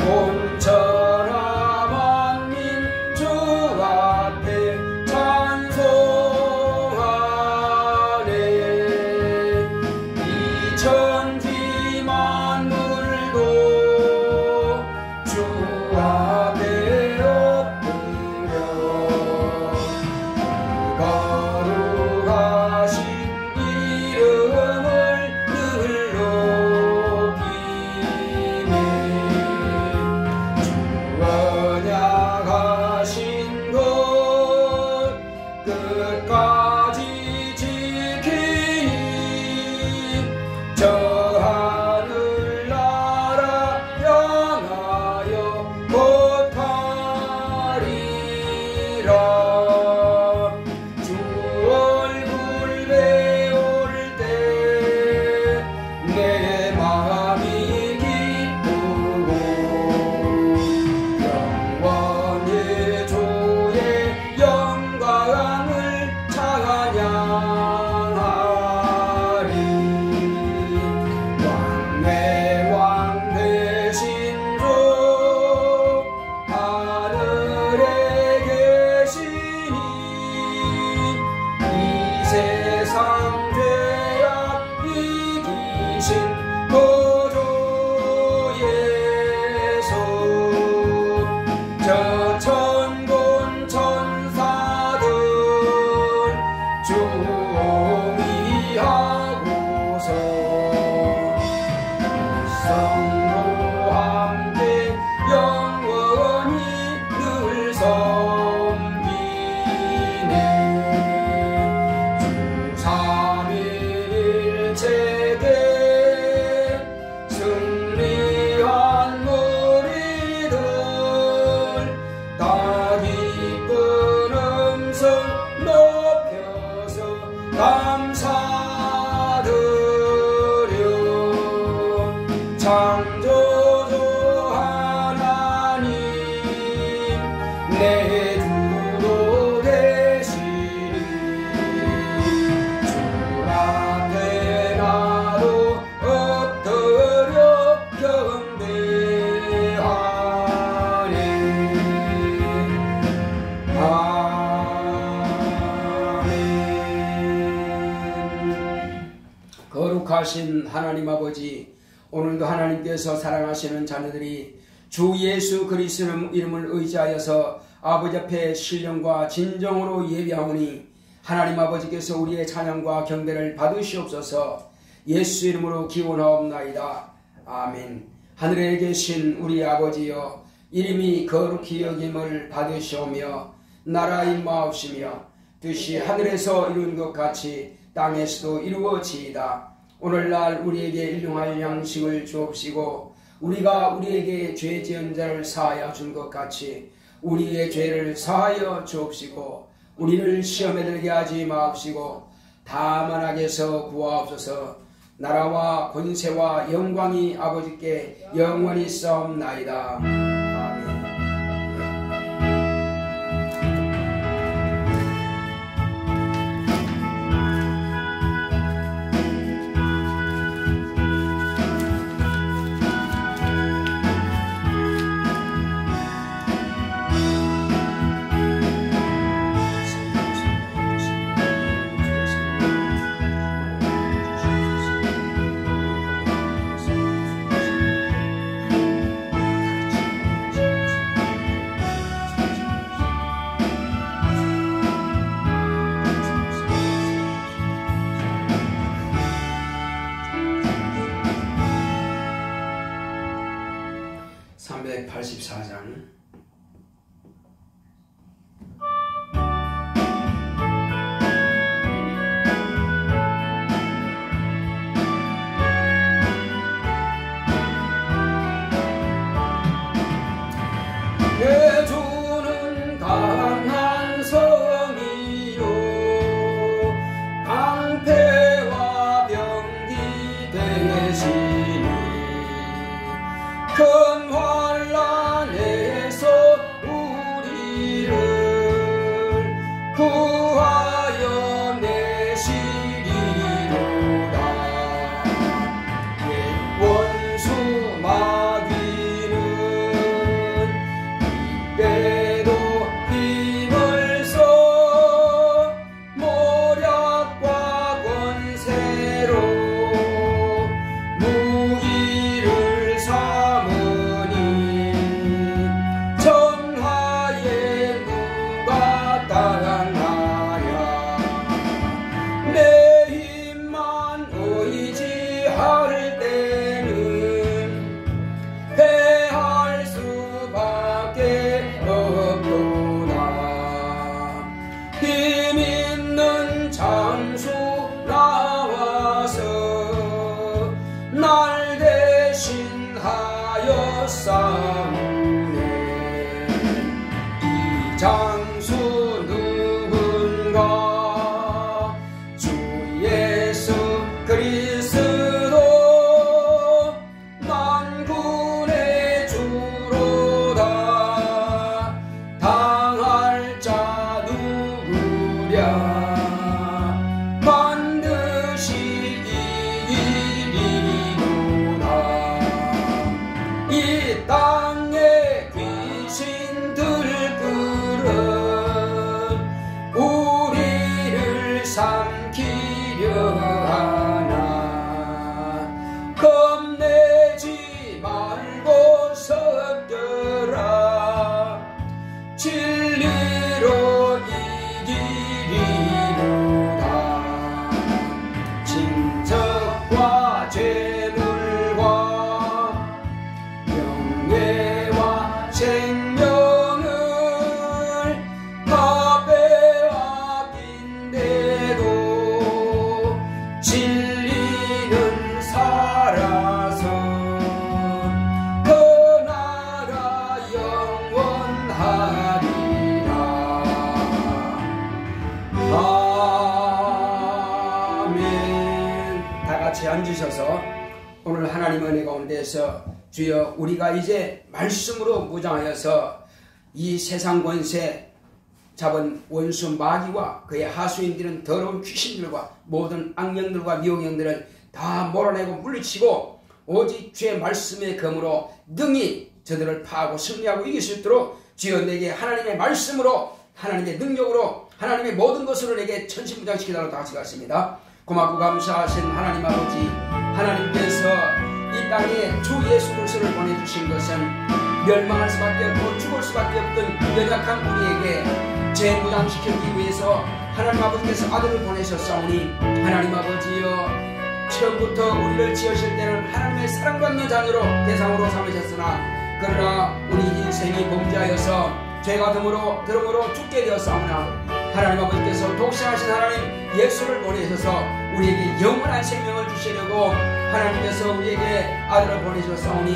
온 천하 만민 주 앞에 찬송하네. 이 천지 만물도 주 앞에 엎드려 거룩하신 이름을 늘 높이네. 주 언약하신 것 끝까지 지키니 저 하늘나라 향하여 곧 가리라. 주 얼굴 배울 때 내 마음이 기쁘고 영원히 주의 영광을 찬양하리. 왕의 왕 되신 주 하늘에 계시니 이 세상 죄악 이기신 구주 예수. 저 천군 천사들 주옹이하고서 성도 함께 영원히 늘 섬기네. 주 삼위일체계 승리한 무리들 다 기쁜 음성 높여서 감사드려. 창조주 하나님 내 주도 되시니 주 앞에 나도 엎드려 경배하네. 아멘. 거룩하신 하나님 아버지, 오늘도 하나님께서 사랑하시는 자녀들이 주 예수 그리스도 이름을 의지하여서 아버지 앞에 신령과 진정으로 예배하오니 하나님 아버지께서 우리의 찬양과 경배를 받으시옵소서. 예수 이름으로 기원하옵나이다. 아멘. 하늘에 계신 우리 아버지여, 이름이 거룩히 여김을 받으시오며 나라 임하옵시며 뜻이 하늘에서 이룬 것 같이 땅에서도 이루어지이다. 오늘날 우리에게 일용할 양식을 주옵시고 우리가 우리에게 죄 지은 자를 사하여 준 것 같이 우리의 죄를 사하여 주옵시고 우리를 시험에 들게 하지 마옵시고 다만 악에서 구하옵소서. 나라와 권세와 영광이 아버지께 영원히 싸움나이다. 큰 환난에서 장수 누군가 주 예수 그리스도 만군의 주로다. 당할 자 누구랴 반드시 이기리로다. 이 땅의 귀신들 우리를 삼키려 하나. 겁내지 말고 섞여라. 진리로 이기리로다. 징적과 재물과 명예와 생명을 진리는 살아서 그 나라 영원하리라. 아멘. 다같이 앉으셔서 오늘 하나님 은혜 가운데서 주여 우리가 이제 말씀으로 무장하여서 이 세상 권세 잡은 원수 마귀와 그의 하수인들은 더러운 귀신들과 모든 악령들과 미혹령들을 다 몰아내고 물리치고 오직 주의 말씀의 검으로 능히 저들을 파하고 승리하고 이길 수 있도록 주여 내게 하나님의 말씀으로 하나님의 능력으로 하나님의 모든 것으로 내게 천신무장시키도록 다 같이 갔습니다. 고맙고 감사하신 하나님 아버지, 하나님께서 이 땅에 주 예수 그리스도를 보내주신 것은 멸망할 수밖에 없고 죽을 수밖에 없던 연약한 우리에게 재무장시키기 위해서 하나님 아버지께서 아들을 보내셨사오니 하나님 아버지여 처음부터 우리를 지으실 때는 하나님의 사랑받는 자녀로 대상으로 삼으셨으나 그러나 우리 인생이 범죄하여서 죄가 들음으로 죽게 되었사오나 하나님 아버지께서 독생하신 하나님 예수를 보내셔서 우리에게 영원한 생명을 주시려고 하나님께서 우리에게 아들을 보내셨사오니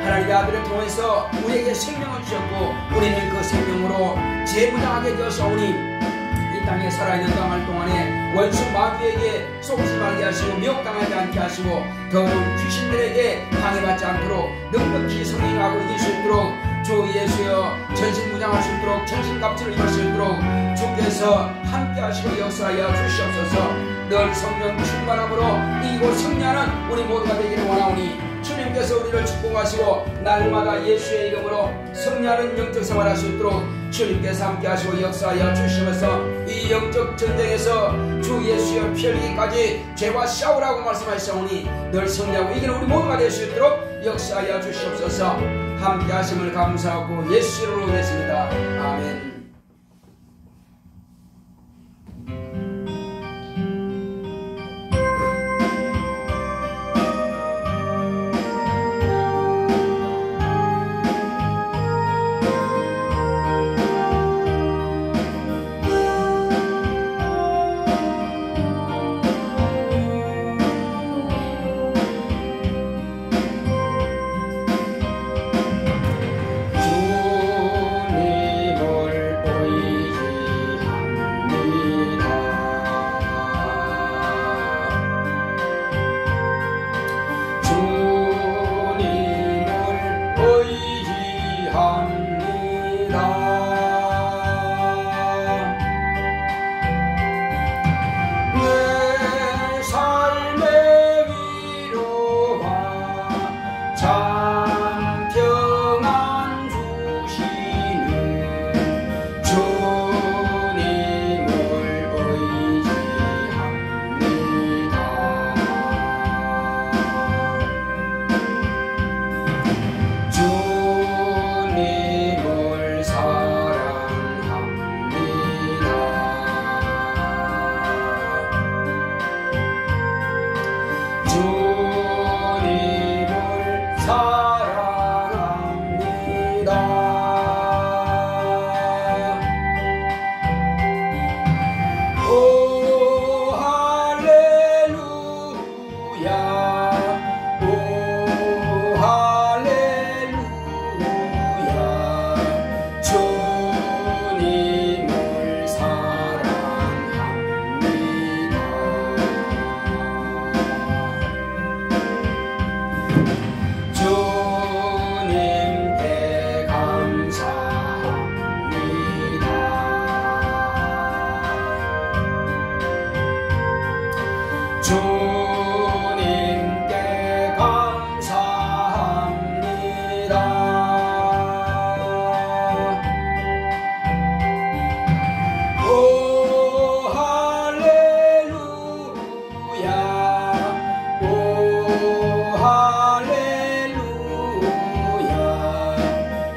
하나님의 아들을 통해서 우리에게 생명을 주셨고 우리는 그 생명으로 재무장하게 되었사오니 이 땅에 살아있는 동안 동안에 원수 마귀에게 속지 말게 하시고 미혹당하지 않게 하시고 더러운 귀신들에게 방해받지 않도록 넉넉히 성행하고 이길 수 있도록 주 예수여 전신무장할 수 있도록 전신갑주를 입을 수 있도록 주께서 함께 하시고 역사하여 주시옵소서. 늘 성령 충만함으로 이기고 승리하는 우리 모두가 되기를 원하오니 주님께서 우리를 축복하시고 날마다 예수의 이름으로 승리하는 영적 생활할 수 있도록 주님께서 함께 하시고 역사하여 주시면서 이 영적 전쟁에서 주 예수의 피 흘리기까지 죄와 싸우라고 말씀하셨사오니 늘 승리하고 이기는 우리 모두가 될 수 있도록 역사하여 주시옵소서. 함께 하심을 감사하고 예수 이름으로 냈습니다. 아멘. 주님을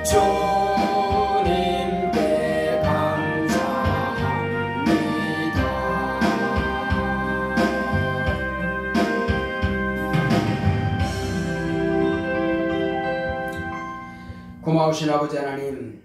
주님께 감사합니다. 고마우신 아버지 하나님,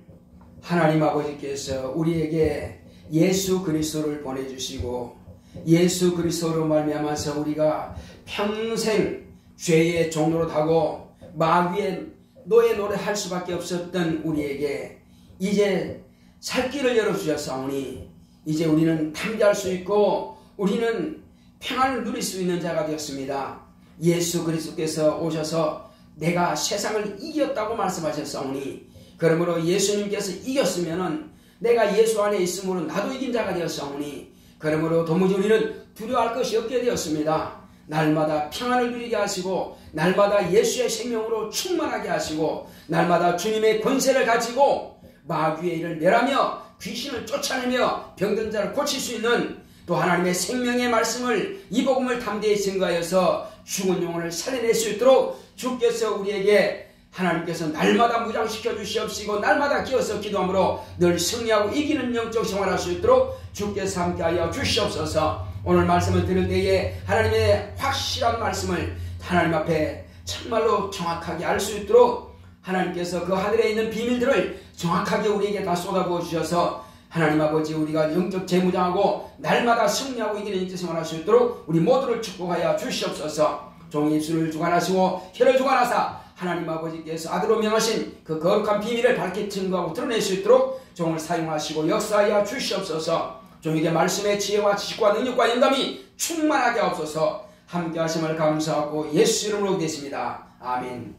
하나님 아버지께서 우리에게 예수 그리스도를 보내주시고 예수 그리스도로 말미암아서 우리가 평생 죄의 종로로 타고 마귀의 노예 노릇할 수밖에 없었던 우리에게 이제 살 길을 열어주셨사오니 이제 우리는 탐지할 수 있고 우리는 평안을 누릴 수 있는 자가 되었습니다. 예수 그리스도께서 오셔서 내가 세상을 이겼다고 말씀하셨사오니 그러므로 예수님께서 이겼으면은 내가 예수 안에 있으므로 나도 이긴 자가 되었사오니 그러므로 도무지 우리는 두려워할 것이 없게 되었습니다. 날마다 평안을 누리게 하시고 날마다 예수의 생명으로 충만하게 하시고 날마다 주님의 권세를 가지고 마귀의 일을 멸하며 귀신을 쫓아내며 병든 자를 고칠 수 있는 또 하나님의 생명의 말씀을 이 복음을 담대히 증거하여서 죽은 영혼을 살려낼 수 있도록 주께서 우리에게 하나님께서 날마다 무장시켜 주시옵시고 날마다 끼어서 기도함으로 늘 승리하고 이기는 영적 생활할 수 있도록 주께서 함께하여 주시옵소서. 오늘 말씀을 들을 때에 하나님의 확실한 말씀을 하나님 앞에 정말로 정확하게 알 수 있도록 하나님께서 그 하늘에 있는 비밀들을 정확하게 우리에게 다 쏟아부어 주셔서 하나님 아버지 우리가 영적 재무장하고 날마다 승리하고 이기는 영적 생활할 수 있도록 우리 모두를 축복하여 주시옵소서. 종의 입술을 주관하시고 혀를 주관하사 하나님 아버지께서 아들로 명하신 그 거룩한 비밀을 밝히 증거하고 드러낼 수 있도록 종을 사용하시고 역사하여 주시옵소서. 종에게 말씀의 지혜와 지식과 능력과 영감이 충만하게 하옵소서. 함께 하심을 감사하고 예수 이름으로 기도했습니다. 아멘.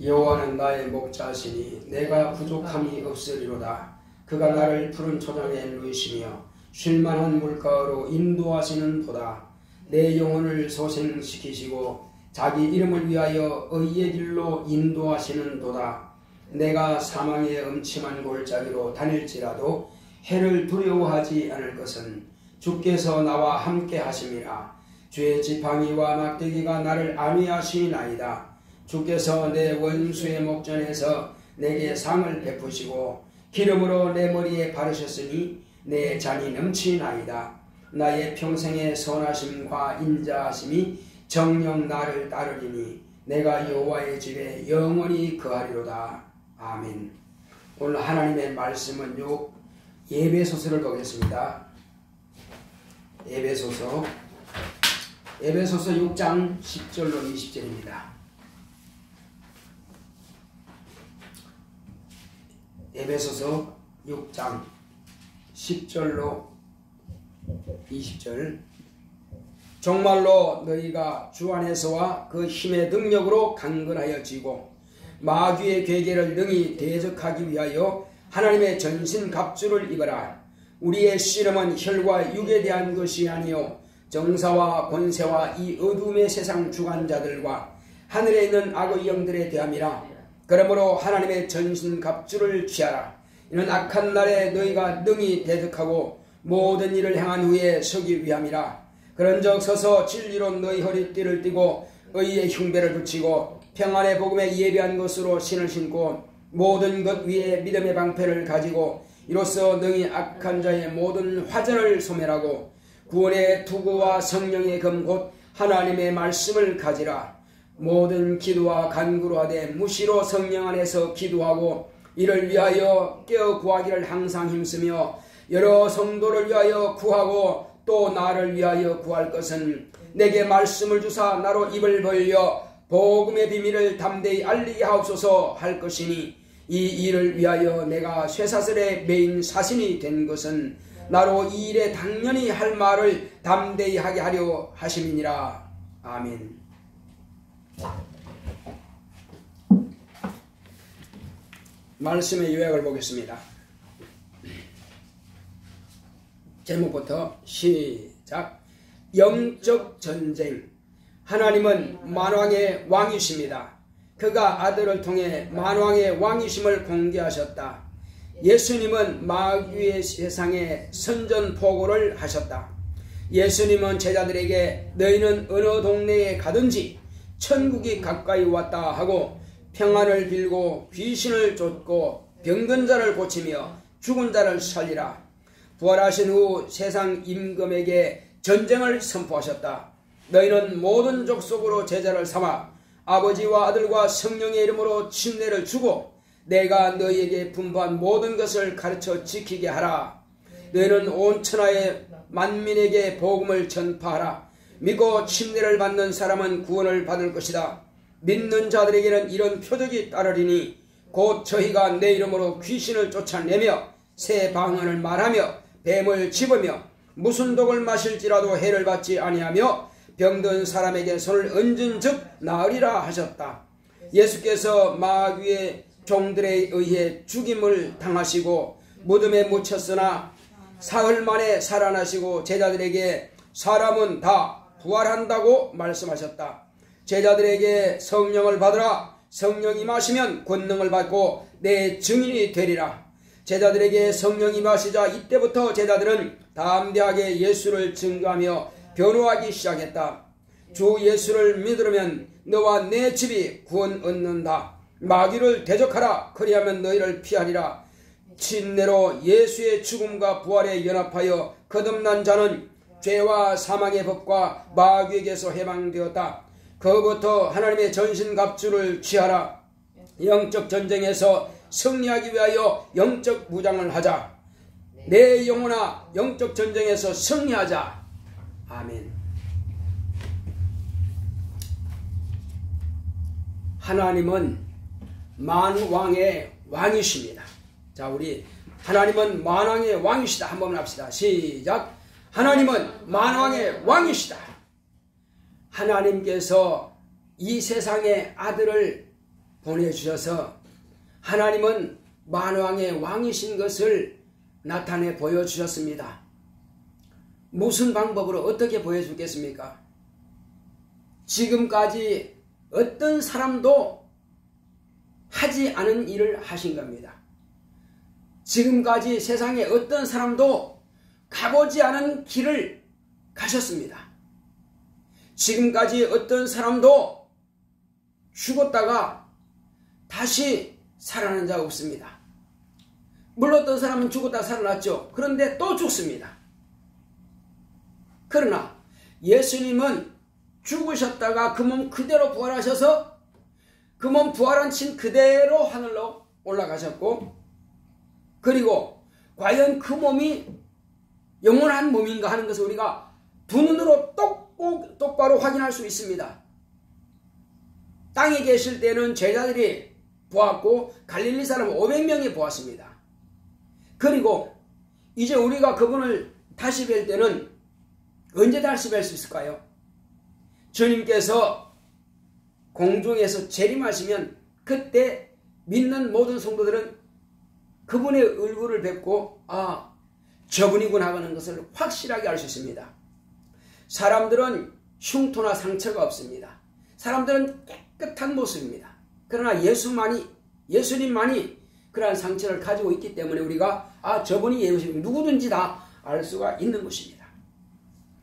여호와는 나의 목자시니 내가 부족함이 없으리로다. 그가 나를 푸른 초장에 누이시며 쉴만한 물가로 인도하시는 도다. 내 영혼을 소생시키시고 자기 이름을 위하여 의의 길로 인도하시는 도다. 내가 사망의 음침한 골짜기로 다닐지라도 해를 두려워하지 않을 것은 주께서 나와 함께 하심이라. 주의 지팡이와 막대기가 나를 안위하시나이다. 주께서 내 원수의 목전에서 내게 상을 베푸시고 기름으로 내 머리에 바르셨으니 내 잔이 넘치나이다. 나의 평생의 선하심과 인자하심이 정녕 나를 따르리니 내가 여호와의 집에 영원히 거하리로다. 아멘. 오늘 하나님의 말씀은 에베소서를 보겠습니다. 에베소서 6장 10절로 20절입니다. 에베소서 6장 10절로 20절. 정말로 너희가 주 안에서와 그 힘의 능력으로 강건하여 지고 마귀의 괴계를 능히 대적하기 위하여 하나님의 전신 갑주를 입어라. 우리의 씨름은 혈과 육에 대한 것이 아니요 정사와 권세와 이 어둠의 세상 주관자들과 하늘에 있는 악의 영들에 대함이라. 그러므로 하나님의 전신 갑주를 취하라. 이는 악한 날에 너희가 능히 대적하고 모든 일을 행한 후에 서기 위함이라. 그런즉 서서 진리로 너희 허리띠를 띠고 의의 흉배를 붙이고 평안의 복음에 예비한 것으로 신을 신고 모든 것 위에 믿음의 방패를 가지고 이로써 능히 악한 자의 모든 화전을 소멸하고 구원의 투구와 성령의 검 곧 하나님의 말씀을 가지라. 모든 기도와 간구로 하되 무시로 성령 안에서 기도하고 이를 위하여 깨어 구하기를 항상 힘쓰며 여러 성도를 위하여 구하고 또 나를 위하여 구할 것은 내게 말씀을 주사 나로 입을 벌려 복음의 비밀을 담대히 알리게 하옵소서 할 것이니 이 일을 위하여 내가 쇠사슬에 매인 사신이 된 것은 나로 이 일에 당연히 할 말을 담대히 하게 하려 하심이니라. 아멘. 말씀의 요약을 보겠습니다. 제목부터 시작. 영적 전쟁. 하나님은 만왕의 왕이십니다. 그가 아들을 통해 만왕의 왕이심을 공개하셨다. 예수님은 마귀의 세상에 선전포고를 하셨다. 예수님은 제자들에게 너희는 어느 동네에 가든지 천국이 가까이 왔다 하고 평안을 빌고 귀신을 쫓고 병든 자를 고치며 죽은 자를 살리라. 부활하신 후 세상 임금에게 전쟁을 선포하셨다. 너희는 모든 족속으로 제자를 삼아 아버지와 아들과 성령의 이름으로 침례를 주고 내가 너희에게 분부한 모든 것을 가르쳐 지키게 하라. 너희는 온 천하의 만민에게 복음을 전파하라. 믿고 침례를 받는 사람은 구원을 받을 것이다. 믿는 자들에게는 이런 표적이 따르리니 곧 저희가 내 이름으로 귀신을 쫓아내며 새 방언을 말하며 뱀을 집으며 무슨 독을 마실지라도 해를 받지 아니하며 병든 사람에게 손을 얹은 즉 나으리라 하셨다. 예수께서 마귀의 종들에 의해 죽임을 당하시고 무덤에 묻혔으나 사흘 만에 살아나시고 제자들에게 사람은 다 부활한다고 말씀하셨다. 제자들에게 성령을 받으라. 성령이 임하시면 권능을 받고 내 증인이 되리라. 제자들에게 성령이 임하시자 이때부터 제자들은 담대하게 예수를 증거하며 변호하기 시작했다. 주 예수를 믿으면 너와 내 집이 구원 얻는다. 마귀를 대적하라. 그리하면 너희를 피하리라. 침례로 예수의 죽음과 부활에 연합하여 거듭난 자는 죄와 사망의 법과 마귀에게서 해방되었다. 그부터 하나님의 전신갑주를 취하라. 영적 전쟁에서 승리하기 위하여 영적 무장을 하자. 내 영혼아 영적 전쟁에서 승리하자. 아멘. 하나님은 만왕의 왕이십니다. 자, 우리 하나님은 만왕의 왕이시다 한번 합시다. 시작. 하나님은 만왕의 왕이시다. 하나님께서 이 세상에 아들을 보내주셔서 하나님은 만왕의 왕이신 것을 나타내 보여주셨습니다. 무슨 방법으로 어떻게 보여주겠습니까? 지금까지 어떤 사람도 하지 않은 일을 하신 겁니다. 지금까지 세상에 어떤 사람도 가보지 않은 길을 가셨습니다. 지금까지 어떤 사람도 죽었다가 다시 살아난 자가 없습니다. 물론 어떤 사람은 죽었다 살아났죠. 그런데 또 죽습니다. 그러나 예수님은 죽으셨다가 그 몸 그대로 부활하셔서 그 몸 부활한 신 그대로 하늘로 올라가셨고, 그리고 과연 그 몸이 영원한 몸인가 하는 것을 우리가 두 눈으로 똑바로 확인할 수 있습니다. 땅에 계실 때는 제자들이 보았고 갈릴리 사람 500명이 보았습니다. 그리고 이제 우리가 그분을 다시 뵐 때는 언제 다시 뵐 수 있을까요? 주님께서 공중에서 재림하시면 그때 믿는 모든 성도들은 그분의 얼굴을 뵙고 저분이구나 하는 것을 확실하게 알 수 있습니다. 사람들은 흉터나 상처가 없습니다. 사람들은 깨끗한 모습입니다. 그러나 예수님만이 그러한 상처를 가지고 있기 때문에 우리가 저분이 예수님 누구든지 다 알 수가 있는 것입니다.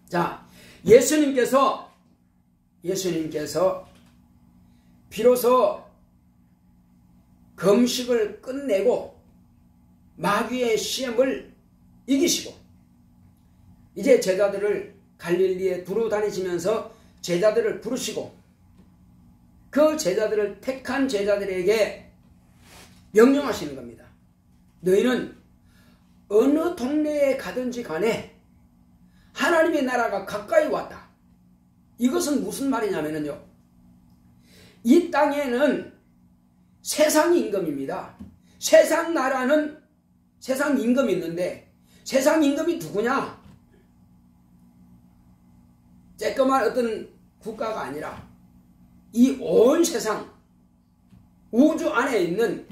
자, 예수님께서 비로소 금식을 끝내고 마귀의 시험을 이기시고 이제 제자들을 갈릴리에 두루 다니시면서 제자들을 부르시고 그 제자들을 택한 제자들에게 명령하시는 겁니다. 너희는 어느 동네에 가든지 간에 하나님의 나라가 가까이 왔다. 이것은 무슨 말이냐면요, 이 땅에는 세상 임금입니다. 세상 나라는 세상 임금이 있는데 세상 임금이 누구냐? 쬐끄만 어떤 국가가 아니라 이 온 세상 우주 안에 있는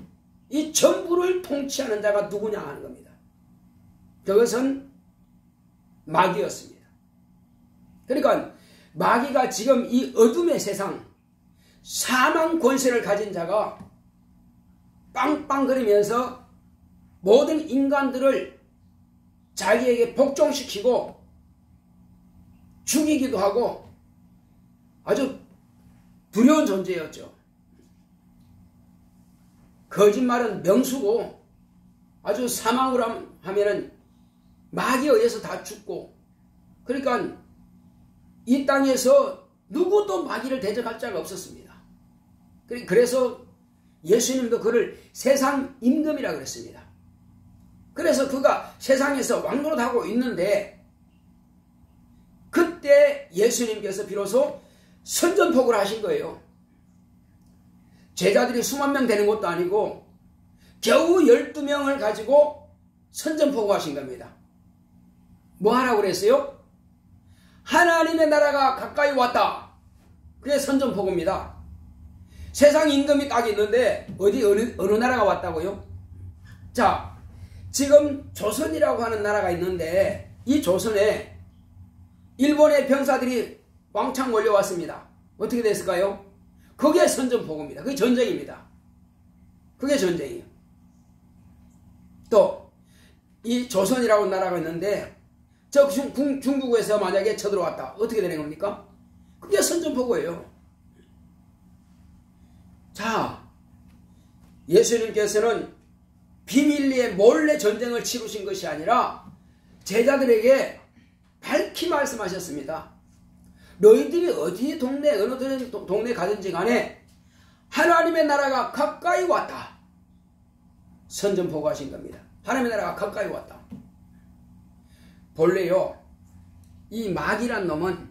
이 전부를 통치하는 자가 누구냐 하는 겁니다. 그것은 마귀였습니다. 그러니까 마귀가 지금 이 어둠의 세상 사망 권세를 가진 자가 빵빵거리면서 모든 인간들을 자기에게 복종시키고 죽이기도 하고 아주 두려운 존재였죠. 거짓말은 명수고 아주 사망으로 하면은 마귀에 의해서 다 죽고, 그러니까 이 땅에서 누구도 마귀를 대적할 자가 없었습니다. 그래서 예수님도 그를 세상 임금이라 그랬습니다. 그래서 그가 세상에서 왕노릇하고 있는데 그때 예수님께서 비로소 선전포고를 하신 거예요. 제자들이 수만 명 되는 것도 아니고 겨우 12명을 가지고 선전포고 하신 겁니다. 뭐 하라고 그랬어요? 하나님의 나라가 가까이 왔다. 그게 선전포고입니다. 세상 임금이 딱 있는데 어느 나라가 왔다고요? 자, 지금 조선이라고 하는 나라가 있는데 이 조선에 일본의 병사들이 왕창 몰려왔습니다. 어떻게 됐을까요? 그게 선전포고입니다. 그게 전쟁입니다. 그게 전쟁이에요. 또 이 조선이라고 나라가 있는데 저 중국에서 만약에 쳐들어왔다. 어떻게 되는 겁니까? 그게 선전포고예요. 자, 예수님께서는 비밀리에 몰래 전쟁을 치르신 것이 아니라 제자들에게 밝히 말씀하셨습니다. 너희들이 어디 동네 어느 동네 가든지 간에 하나님의 나라가 가까이 왔다. 선전포고하신 겁니다. 하나님의 나라가 가까이 왔다. 본래요, 이 마귀란 놈은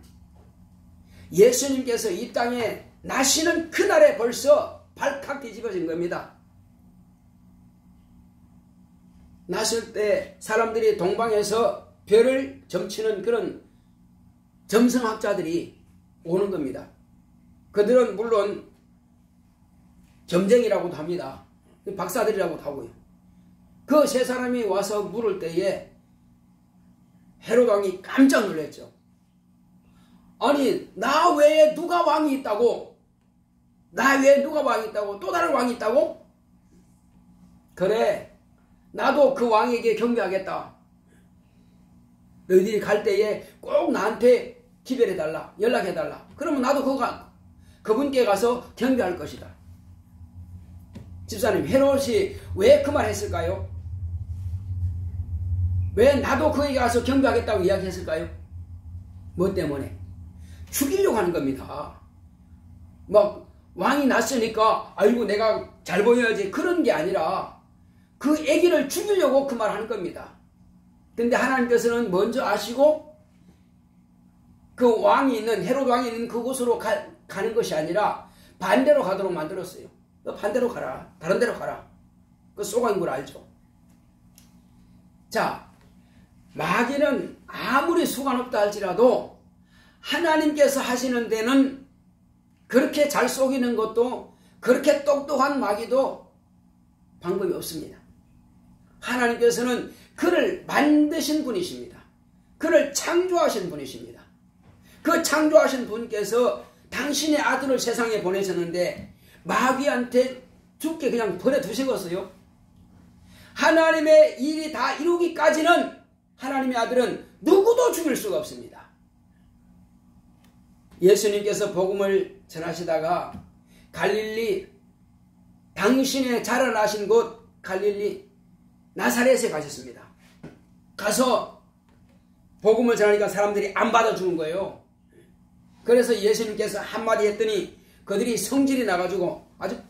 예수님께서 이 땅에 나시는 그날에 벌써 발칵 뒤집어진 겁니다. 나실 때 사람들이 동방에서 별을 점치는 그런 점성학자들이 오는 겁니다. 그들은 물론 점쟁이라고도 합니다. 박사들이라고도 하고요. 그 세 사람이 와서 물을 때에 헤롯 왕이 깜짝 놀랐죠. 아니, 나 외에 누가 왕이 있다고? 나 외에 누가 왕이 있다고? 또 다른 왕이 있다고? 그래, 나도 그 왕에게 경배하겠다. 너희들이 갈 때에 꼭 나한테 기별해달라, 연락해달라. 그러면 나도 그분께 가서 경배할 것이다. 집사님, 헤롯이 왜 그 말 했을까요? 왜 나도 그에게 가서 경배하겠다고 이야기했을까요? 뭐 때문에? 죽이려고 하는 겁니다. 막 왕이 났으니까 아이고 내가 잘 보여야지, 그런 게 아니라 그 아기를 죽이려고 그 말 하는 겁니다. 근데 하나님께서는 먼저 아시고 그 왕이 있는, 헤롯 왕이 있는 그곳으로 가는 것이 아니라 반대로 가도록 만들었어요. 너 반대로 가라, 다른 데로 가라. 그 쏘가인 걸 알죠. 자, 마귀는 아무리 수가 높다 할지라도 하나님께서 하시는 데는 그렇게 잘 속이는 것도, 그렇게 똑똑한 마귀도 방법이 없습니다. 하나님께서는 그를 만드신 분이십니다. 그를 창조하신 분이십니다. 그 창조하신 분께서 당신의 아들을 세상에 보내셨는데 마귀한테 죽게 그냥 버려두시겠어요? 하나님의 일이 다 이루기까지는 하나님의 아들은 누구도 죽일 수가 없습니다. 예수님께서 복음을 전하시다가 갈릴리, 당신의 자라나신 곳 갈릴리 나사렛에 가셨습니다. 가서 복음을 전하니까 사람들이 안 받아주는 거예요. 그래서 예수님께서 한마디 했더니 그들이 성질이 나가지고 아주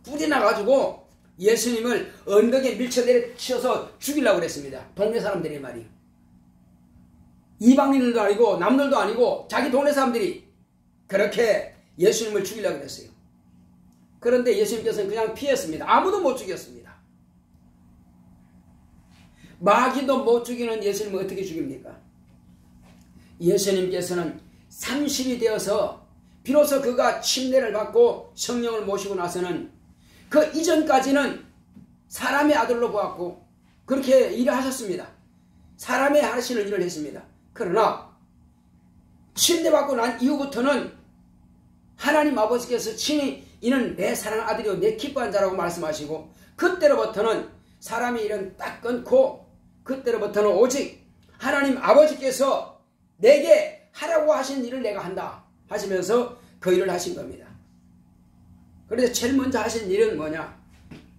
뿔이 나가지고 예수님을 언덕에 밀쳐내려치어서 죽이려고 그랬습니다. 동네 사람들의 말이. 이방인들도 아니고 남들도 아니고 자기 동네 사람들이 그렇게 예수님을 죽이려고 그랬어요. 그런데 예수님께서는 그냥 피했습니다. 아무도 못 죽였습니다. 마귀도 못 죽이는 예수님을 어떻게 죽입니까? 예수님께서는 30이 되어서 비로소 그가 침례를 받고 성령을 모시고 나서는 그 이전까지는 사람의 아들로 보았고 그렇게 일을 하셨습니다. 사람의 하시는 일을 했습니다. 그러나 침례받고 난 이후부터는 하나님 아버지께서 친히 이는 내 사랑하는 아들이요 내 기뻐한 자라고 말씀하시고 그때로부터는 사람의 일은 딱 끊고 그때로부터는 오직 하나님 아버지께서 내게 하라고 하신 일을 내가 한다 하시면서 그 일을 하신 겁니다. 그래서 제일 먼저 하신 일은 뭐냐?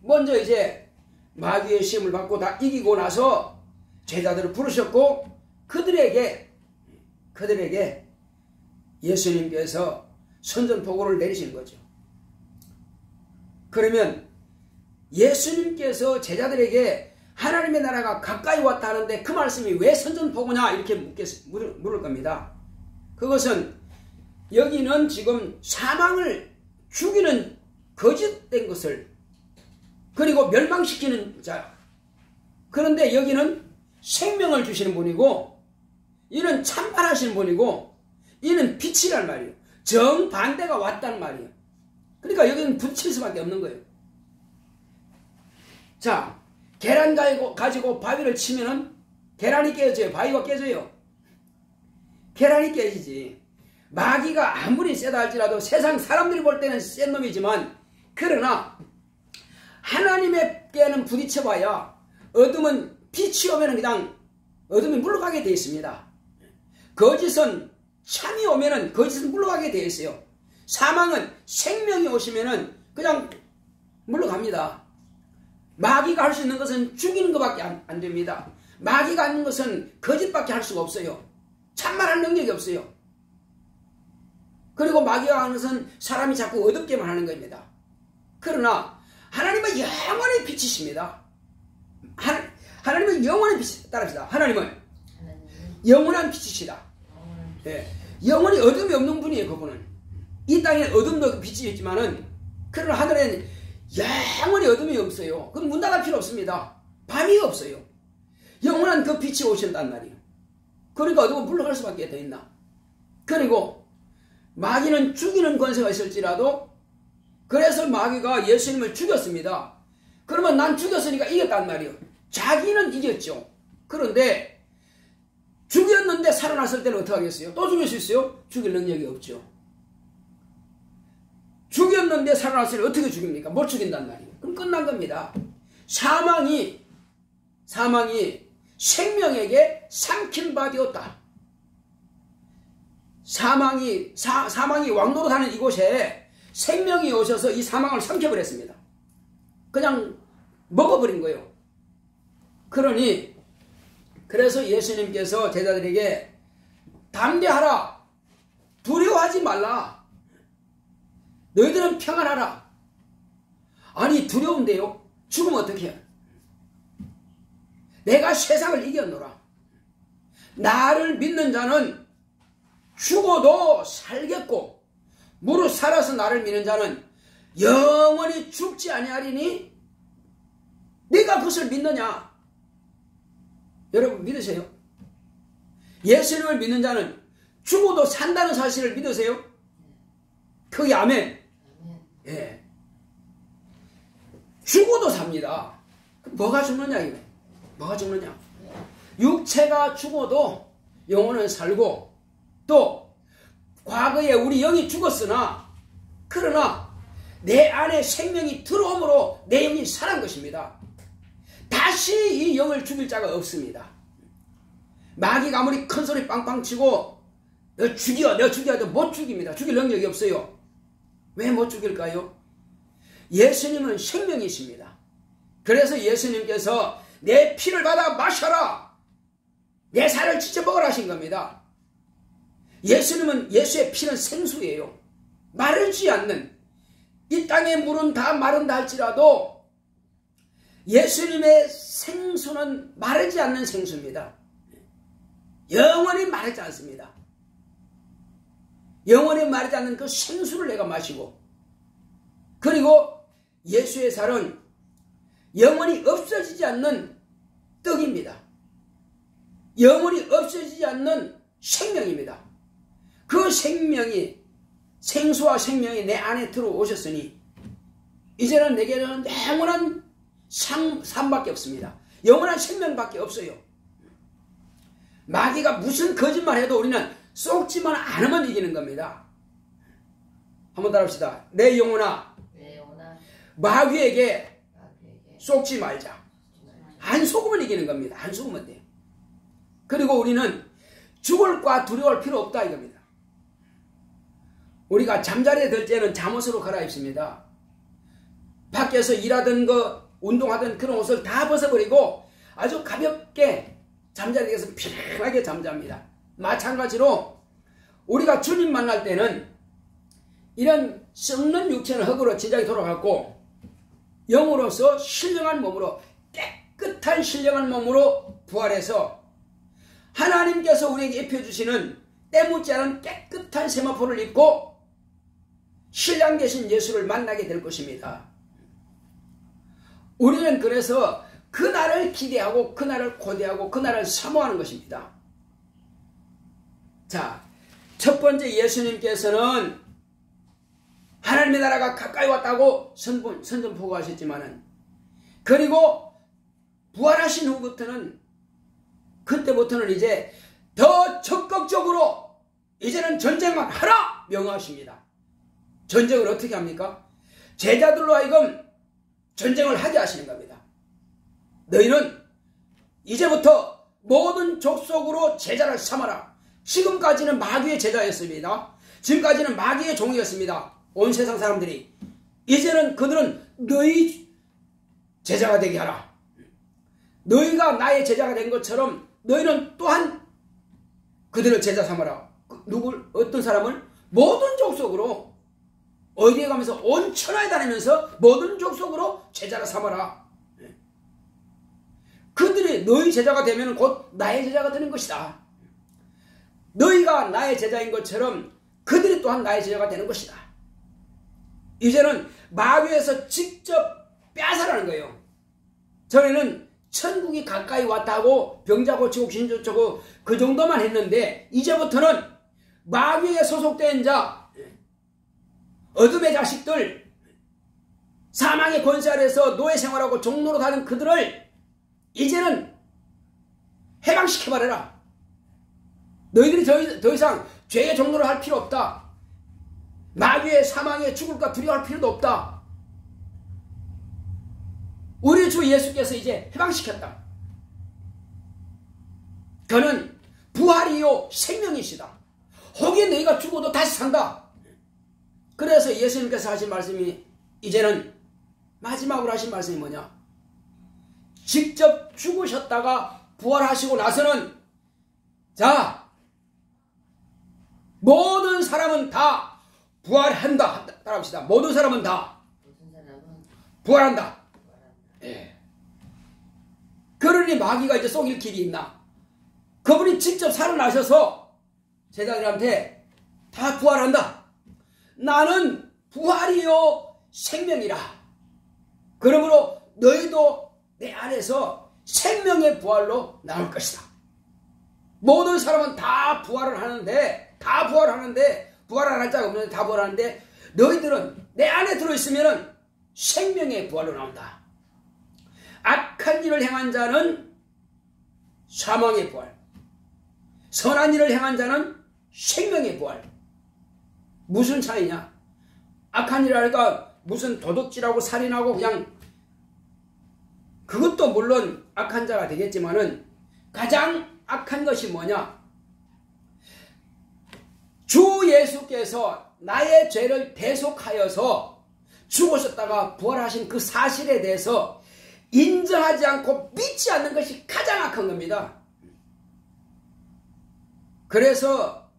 먼저 이제 마귀의 시험을 받고 다 이기고 나서 제자들을 부르셨고 그들에게 예수님께서 선전포고를 내리신 거죠. 그러면 예수님께서 제자들에게 하나님의 나라가 가까이 왔다 하는데 그 말씀이 왜 선전포고냐 이렇게 물을 겁니다. 그것은 여기는 지금 사망을 죽이는 거짓된 것을 그리고 멸망시키는 자, 그런데 여기는 생명을 주시는 분이고 이는 참말하시는 분이고 이는 빛이란 말이에요. 정반대가 왔다는 말이에요. 그러니까 여기는 부딪힐 수밖에 없는 거예요. 자, 계란 가지고 바위를 치면은 계란이 깨져요. 바위가 깨져요. 계란이 깨지지. 마귀가 아무리 세다 할지라도 세상 사람들이 볼 때는 센 놈이지만 그러나 하나님에게는 부딪혀봐야 어둠은 빛이 오면 그냥 어둠이 물러가게 되어 있습니다. 거짓은 참이 오면 거짓은 물러가게 되어 있어요. 사망은 생명이 오시면 그냥 물러갑니다. 마귀가 할 수 있는 것은 죽이는 것밖에 안 됩니다. 마귀가 하는 것은 거짓밖에 할 수가 없어요. 참말할 능력이 없어요. 그리고 마귀가 하는 것은 사람이 자꾸 어둡게만 하는 겁니다. 그러나 하나님은 영원히 빛이십니다. 하나님은 영원히 빛이 따릅시다. 하나님은 영원한 빛이시다. 예, 영원히 어둠이 없는 분이에요. 그분은 이 땅에 어둠도 빛이 있지만은 그러나 하늘에는 영원히 어둠이 없어요. 그럼 문 닫을 필요 없습니다. 밤이 없어요. 영원한 그 빛이 오신단 말이에요. 그러니까 어둠은 물러갈 수밖에 더 있나. 그리고 마귀는 죽이는 권세가 있을지라도 그래서 마귀가 예수님을 죽였습니다. 그러면 난 죽였으니까 이겼단 말이에요. 자기는 이겼죠. 그런데 죽였는데 살아났을 때는 어떻게 하겠어요? 또 죽일 수 있어요? 죽일 능력이 없죠. 죽였는데 살아났을 때 어떻게 죽입니까? 못 죽인단 말이에요. 그럼 끝난 겁니다. 사망이 생명에게 삼킨 바 되었다. 사망이 왕노릇하는 이곳에 생명이 오셔서 이 사망을 삼켜버렸습니다. 그냥 먹어버린 거예요. 그러니 그래서 예수님께서 제자들에게 담대하라, 두려워하지 말라, 너희들은 평안하라. 아니 두려운데요? 죽으면 어떻게 해요? 내가 세상을 이겼노라. 나를 믿는 자는 죽어도 살겠고 무릇 살아서 나를 믿는 자는 영원히 죽지 아니하리니 네가 그것을 믿느냐? 여러분 믿으세요? 예수님을 믿는 자는 죽어도 산다는 사실을 믿으세요? 크게 아멘. 예. 죽어도 삽니다. 뭐가 죽느냐 이거? 뭐가 죽느냐? 육체가 죽어도 영혼은 살고 또 과거에 우리 영이 죽었으나 그러나 내 안에 생명이 들어옴으로 내 영이 살아난 것입니다. 다시 이 영을 죽일 자가 없습니다. 마귀가 아무리 큰 소리 빵빵 치고 너 죽여 도 못 죽입니다. 죽일 능력이 없어요. 왜 못 죽일까요? 예수님은 생명이십니다. 그래서 예수님께서 내 피를 받아 마셔라, 내 살을 지쳐 먹으라 하신 겁니다. 예수의 피는 생수예요. 마르지 않는, 이 땅의 물은 다 마른다 할지라도 예수님의 생수는 마르지 않는 생수입니다. 영원히 마르지 않습니다. 영원히 마르지 않는 그 생수를 내가 마시고, 그리고 예수의 살은 영원히 없어지지 않는 떡입니다. 영원히 없어지지 않는 생명입니다. 그 생명이 생수와 생명이 내 안에 들어오셨으니 이제는 내게는 영원한 삶밖에 없습니다. 영원한 생명밖에 없어요. 마귀가 무슨 거짓말해도 우리는 속지만 않으면 이기는 겁니다. 한번 따라합시다. 내 영혼아, 마귀에게 속지 말자. 안 속으면 이기는 겁니다. 안 속으면 돼요. 그리고 우리는 죽을까 두려워할 필요 없다 이겁니다. 우리가 잠자리에 들 때는 잠옷으로 갈아입습니다. 밖에서 일하던 거 운동하던 그런 옷을 다 벗어버리고 아주 가볍게 잠자리에서 편하게 잠잡니다. 마찬가지로 우리가 주님 만날 때는 이런 썩는 육체는 흙으로 진작에 돌아갔고 영으로서 신령한 몸으로 깨끗한 신령한 몸으로 부활해서 하나님께서 우리에게 입혀주시는 때묻지 않은 깨끗한 세마포를 입고 신랑 되신 예수를 만나게 될 것입니다. 우리는 그래서 그날을 기대하고 그날을 고대하고 그날을 사모하는 것입니다. 자, 첫 번째 예수님께서는 하나님의 나라가 가까이 왔다고 선전포고하셨지만은 그리고 부활하신 후부터는 그때부터는 이제 더 적극적으로 이제는 전쟁만 하라 명하십니다. 전쟁을 어떻게 합니까? 제자들로 하여금 전쟁을 하게 하시는 겁니다. 너희는 이제부터 모든 족속으로 제자를 삼아라. 지금까지는 마귀의 제자였습니다. 지금까지는 마귀의 종이었습니다. 온 세상 사람들이. 이제는 그들은 너희 제자가 되게 하라. 너희가 나의 제자가 된 것처럼 너희는 또한 그들을 제자 삼아라. 어떤 사람을? 모든 족속으로 어디에 가면서 온 천하에 다니면서 모든 족속으로 제자를 삼아라. 그들이 너희 제자가 되면 곧 나의 제자가 되는 것이다. 너희가 나의 제자인 것처럼 그들이 또한 나의 제자가 되는 것이다. 이제는 마귀에서 직접 빼앗아라는 거예요. 전에는 천국이 가까이 왔다고 병자 고치고 귀신 쫓고 그 정도만 했는데 이제부터는 마귀에 소속된 자, 어둠의 자식들, 사망의 권세 아래서 노예 생활하고 종로로 가는 그들을 이제는 해방시켜버려라. 너희들이 더 이상 죄의 종로를 할 필요 없다. 마귀의 사망에 죽을까 두려워할 필요도 없다. 우리 주 예수께서 이제 해방시켰다. 그는 부활이요 생명이시다. 혹여 너희가 죽어도 다시 산다. 그래서 예수님께서 하신 말씀이 이제는 마지막으로 하신 말씀이 뭐냐? 직접 죽으셨다가 부활하시고 나서는 자, 모든 사람은 다 부활한다. 따라합시다. 모든 사람은 다 부활한다. 예. 그러니 마귀가 이제 속일 길이 있나? 그분이 직접 살아나셔서 제자들한테 다 부활한다. 나는 부활이요 생명이라. 그러므로 너희도 내 안에서 생명의 부활로 나올 것이다. 모든 사람은 다 부활을 하는데 부활할 자가 없는데 다 부활하는데 너희들은 내 안에 들어있으면 생명의 부활로 나온다. 악한 일을 행한 자는 사망의 부활, 선한 일을 행한 자는 생명의 부활. 무슨 차이냐? 악한 일을 하니까 무슨 도둑질하고 살인하고 그냥 그것도 물론 악한 자가 되겠지만은 가장 악한 것이 뭐냐? 주 예수께서 나의 죄를 대속하여서 죽으셨다가 부활하신 그 사실에 대해서 인정하지 않고 믿지 않는 것이 가장 악한 겁니다. 그래서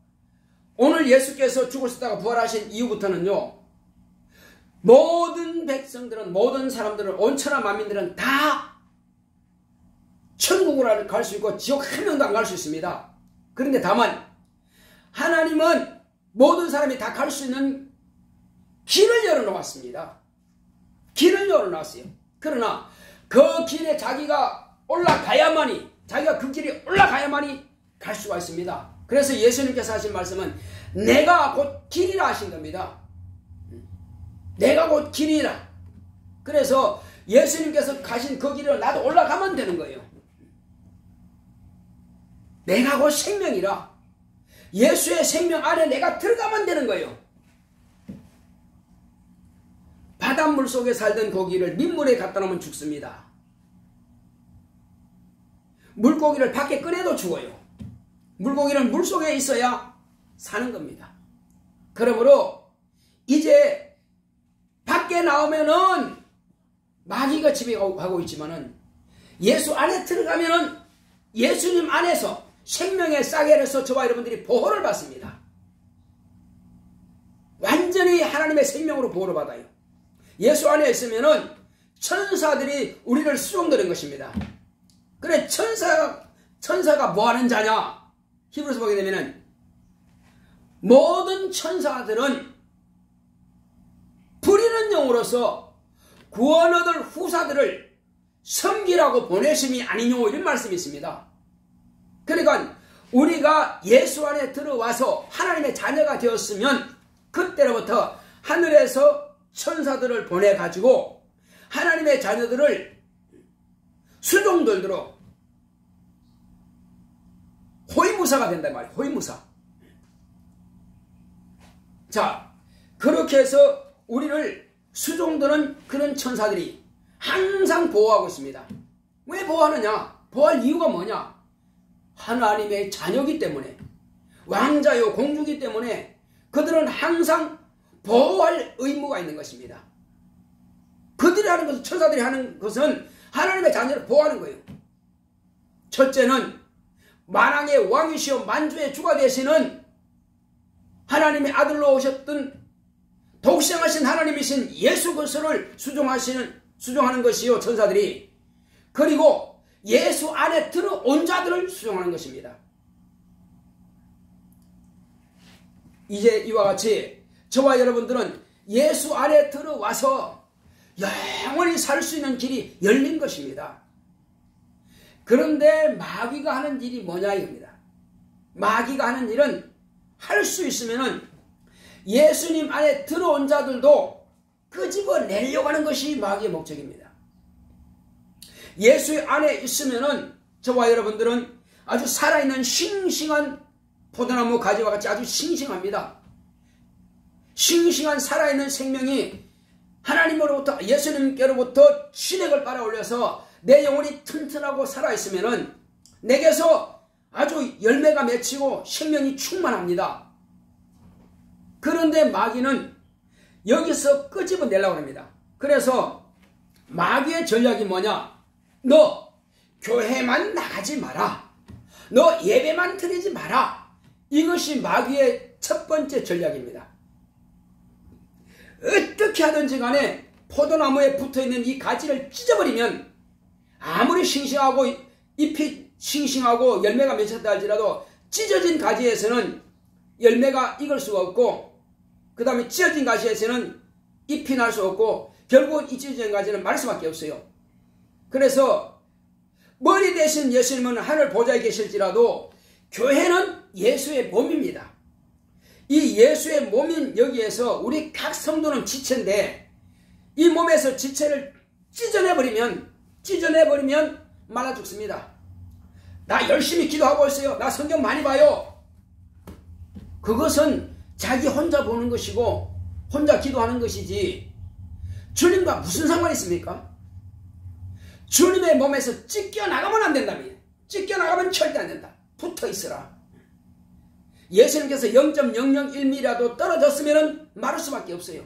오늘 예수께서 죽으셨다가 부활하신 이후부터는요, 모든 백성들은, 모든 사람들은, 온 천하 만민들은 다 천국으로 갈 수 있고 지옥 한 명도 안 갈 수 있습니다. 그런데 다만 하나님은 모든 사람이 다 갈 수 있는 길을 열어놓았습니다. 길을 열어놨어요. 그러나 그 길에 자기가 올라가야만이, 자기가 그 길에 올라가야만이 갈 수가 있습니다. 그래서 예수님께서 하신 말씀은 내가 곧 길이라 하신 겁니다. 내가 곧 길이라. 그래서 예수님께서 가신 그 길을 나도 올라가면 되는 거예요. 내가 곧 생명이라. 예수의 생명 안에 내가 들어가면 되는 거예요. 바닷물 속에 살던 고기를 민물에 갖다 놓으면 죽습니다. 물고기를 밖에 꺼내도 죽어요. 물고기는 물속에 있어야 사는 겁니다. 그러므로 이제 밖에 나오면은 마귀가 지배하고 있지만은 예수 안에 들어가면은 예수님 안에서 생명의 싹에서 저와 여러분들이 보호를 받습니다. 완전히 하나님의 생명으로 보호를 받아요. 예수 안에 있으면은 천사들이 우리를 수종드는 것입니다. 그래, 천사가 뭐 하는 자냐? 히브리서 보게 되면은 모든 천사들은 부리는 영으로서 구원 얻을 후사들을 섬기라고 보내심이 아니뇨, 이런 말씀이 있습니다. 그러니까 우리가 예수 안에 들어와서 하나님의 자녀가 되었으면 그때로부터 하늘에서 천사들을 보내가지고 하나님의 자녀들을 수종들도록 호위무사가 된단 말이에요. 호위무사. 자, 그렇게 해서 우리를 수종드는 그런 천사들이 항상 보호하고 있습니다. 왜 보호하느냐? 보호할 이유가 뭐냐? 하나님의 자녀이기 때문에, 왕자요 공주이기 때문에 그들은 항상 보호할 의무가 있는 것입니다. 그들이 하는 것은, 천사들이 하는 것은 하나님의 자녀를 보호하는 거예요. 첫째는 만왕의 왕이시오 만주의 주가 되시는 하나님의 아들로 오셨던 독생하신 하나님이신 예수 그리스도를 수종하는 것이요, 천사들이. 그리고 예수 안에 들어온 자들을 수종하는 것입니다. 이제 이와 같이 저와 여러분들은 예수 안에 들어와서 영원히 살 수 있는 길이 열린 것입니다. 그런데 마귀가 하는 일이 뭐냐 이겁니다. 마귀가 하는 일은 할 수 있으면은 예수님 안에 들어온 자들도 끄집어내려고 하는 것이 마귀의 목적입니다. 예수 안에 있으면은 저와 여러분들은 아주 살아있는 싱싱한 포도나무 가지와 같이 아주 싱싱합니다. 싱싱한 살아있는 생명이 하나님으로부터, 예수님께로부터 진액을 빨아올려서 내 영혼이 튼튼하고 살아있으면은 내게서 아주 열매가 맺히고 생명이 충만합니다. 그런데 마귀는 여기서 끄집어내려고 합니다. 그래서 마귀의 전략이 뭐냐? 너 교회만 나가지 마라. 너 예배만 드리지 마라. 이것이 마귀의 첫 번째 전략입니다. 어떻게 하든지 간에 포도나무에 붙어있는 이 가지를 찢어버리면 아무리 싱싱하고 잎이 싱싱하고 열매가 맺혔다 할지라도 찢어진 가지에서는 열매가 익을 수가 없고, 그 다음에 찢어진 가지에서는 잎이 날 수 없고, 결국 이 찢어진 가지는 말 수밖에 없어요. 그래서 머리 대신 예수님은 하늘 보좌에 계실지라도 교회는 예수의 몸입니다. 이 예수의 몸인 여기에서 우리 각 성도는 지체인데, 이 몸에서 지체를 찢어내버리면 말아 죽습니다. 나 열심히 기도하고 있어요. 나 성경 많이 봐요. 그것은 자기 혼자 보는 것이고 혼자 기도하는 것이지 주님과 무슨 상관이 있습니까? 주님의 몸에서 찢겨나가면 안 된다며. 찢겨나가면 절대 안 된다. 붙어 있으라. 예수님께서 0.001mm라도 떨어졌으면 마를 수밖에 없어요.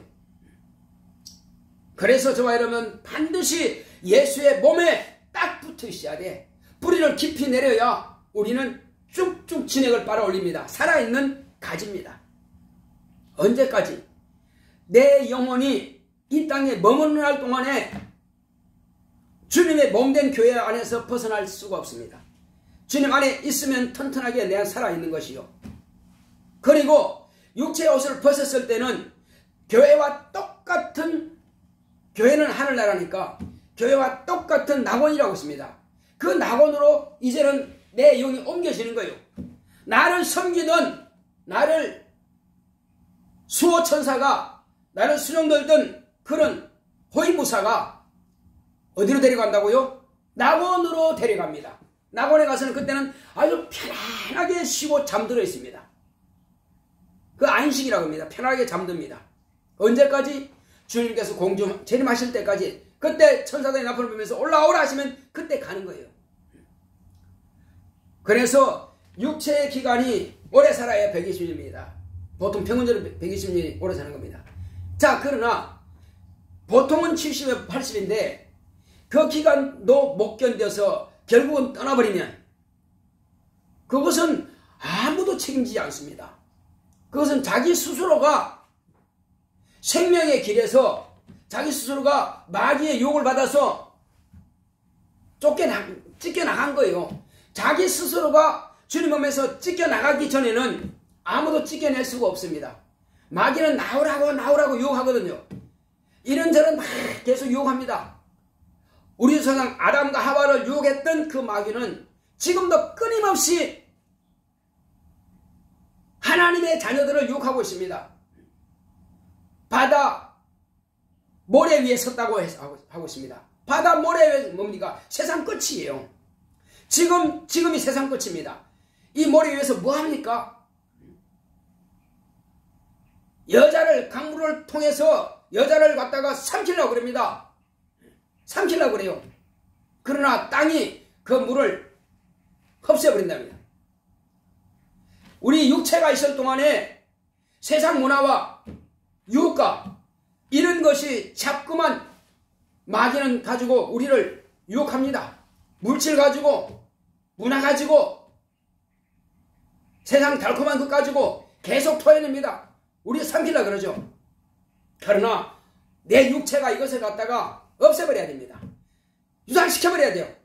그래서 저와 여러분 반드시 예수의 몸에 딱 붙어 있어야 돼. 뿌리를 깊이 내려야 우리는 쭉쭉 진액을 빨아올립니다. 살아있는 가지입니다. 언제까지? 내 영혼이 이 땅에 머무는 날 동안에 주님의 몸된 교회 안에서 벗어날 수가 없습니다. 주님 안에 있으면 튼튼하게 내가 살아있는 것이요. 그리고 육체의 옷을 벗었을 때는 교회와 똑같은, 교회는 하늘나라니까 교회와 똑같은 낙원이라고 있습니다. 그 낙원으로 이제는 내 영이 옮겨지는 거예요. 나를 섬기던, 나를 수호 천사가 나를 수령들던 그런 호위무사가 어디로 데려간다고요? 낙원으로 데려갑니다. 낙원에 가서는 그때는 아주 편안하게 쉬고 잠들어 있습니다. 그 안식이라고 합니다. 편하게 잠듭니다. 언제까지? 주님께서 공중 재림하실 때까지. 그때 천사들이 나팔을 불면서 올라오라 하시면 그때 가는 거예요. 그래서 육체의 기간이 오래 살아야 120년입니다. 보통 평균적으로 120년이 오래 사는 겁니다. 자, 그러나 보통은 70에 80인데 그 기간도 못 견뎌서 결국은 떠나버리면 그것은 아무도 책임지지 않습니다. 그것은 자기 스스로가 생명의 길에서 자기 스스로가 마귀의 유혹을 받아서 찢겨나간 거예요. 자기 스스로가 주님 몸에서 찢겨나가기 전에는 아무도 찢겨낼 수가 없습니다. 마귀는 나오라고 유혹하거든요. 이런저런 막 계속 유혹합니다. 우리 조상 아담과 하와를 유혹했던 그 마귀는 지금도 끊임없이 하나님의 자녀들을 유혹하고 있습니다. 바다 모래 위에 섰다고 하고 있습니다. 바다 모래 위에 뭡니까? 세상 끝이에요. 지금이 세상 끝입니다. 이 모래 위에서 뭐합니까? 여자를 강물을 통해서 여자를 갖다가 삼키려고 그럽니다. 삼키려고 그래요. 그러나 땅이 그 물을 흡수해버린답니다. 우리 육체가 있을 동안에 세상 문화와 유혹과 이런 것이 자꾸만 마귀는 가지고 우리를 유혹합니다. 물질 가지고 문화 가지고 세상 달콤한 것 가지고 계속 토해냅니다. 우리 삼키려고 그러죠. 그러나 내 육체가 이것을 갖다가 없애버려야 됩니다. 유산시켜버려야 돼요.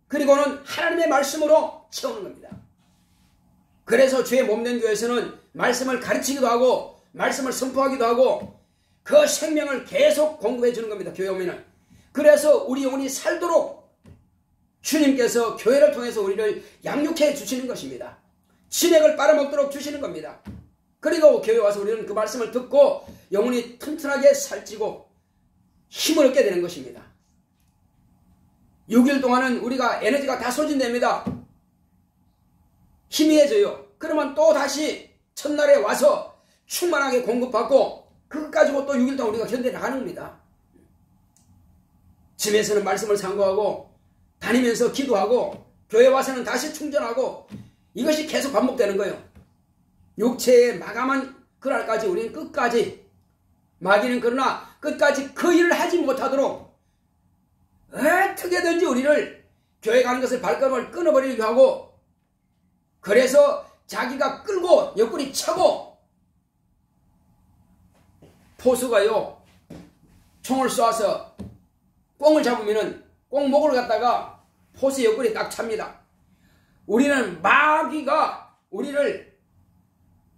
그리고는 하나님의 말씀으로 채우는 겁니다. 그래서 주의 몸된 교회에서는 말씀을 가르치기도 하고 말씀을 선포하기도 하고 그 생명을 계속 공급해 주는 겁니다. 교회 오면은. 그래서 우리 영혼이 살도록 주님께서 교회를 통해서 우리를 양육해 주시는 것입니다. 진액을 빨아먹도록 주시는 겁니다. 그리고 교회 와서 우리는 그 말씀을 듣고 영혼이 튼튼하게 살찌고 힘을 얻게 되는 것입니다. 6일 동안은 우리가 에너지가 다 소진됩니다. 희미해져요. 그러면 또 다시 첫날에 와서 충만하게 공급받고 그것 가지고 또 6일 동안 우리가 견뎌나가는 겁니다. 집에서는 말씀을 상고하고 다니면서 기도하고 교회 와서는 다시 충전하고 이것이 계속 반복되는 거예요. 육체의 마감한 그날까지 우리는 끝까지 마귀는 그러나 끝까지 그 일을 하지 못하도록 어떻게든지 우리를 교회 가는 것을 발걸음을 끊어버리려고 하고 그래서 자기가 끌고 옆구리 차고 포수가요 총을 쏘아서 꽁을 잡으면은 꽁목을 갖다가 포수 옆구리 딱 찹니다. 우리는 마귀가 우리를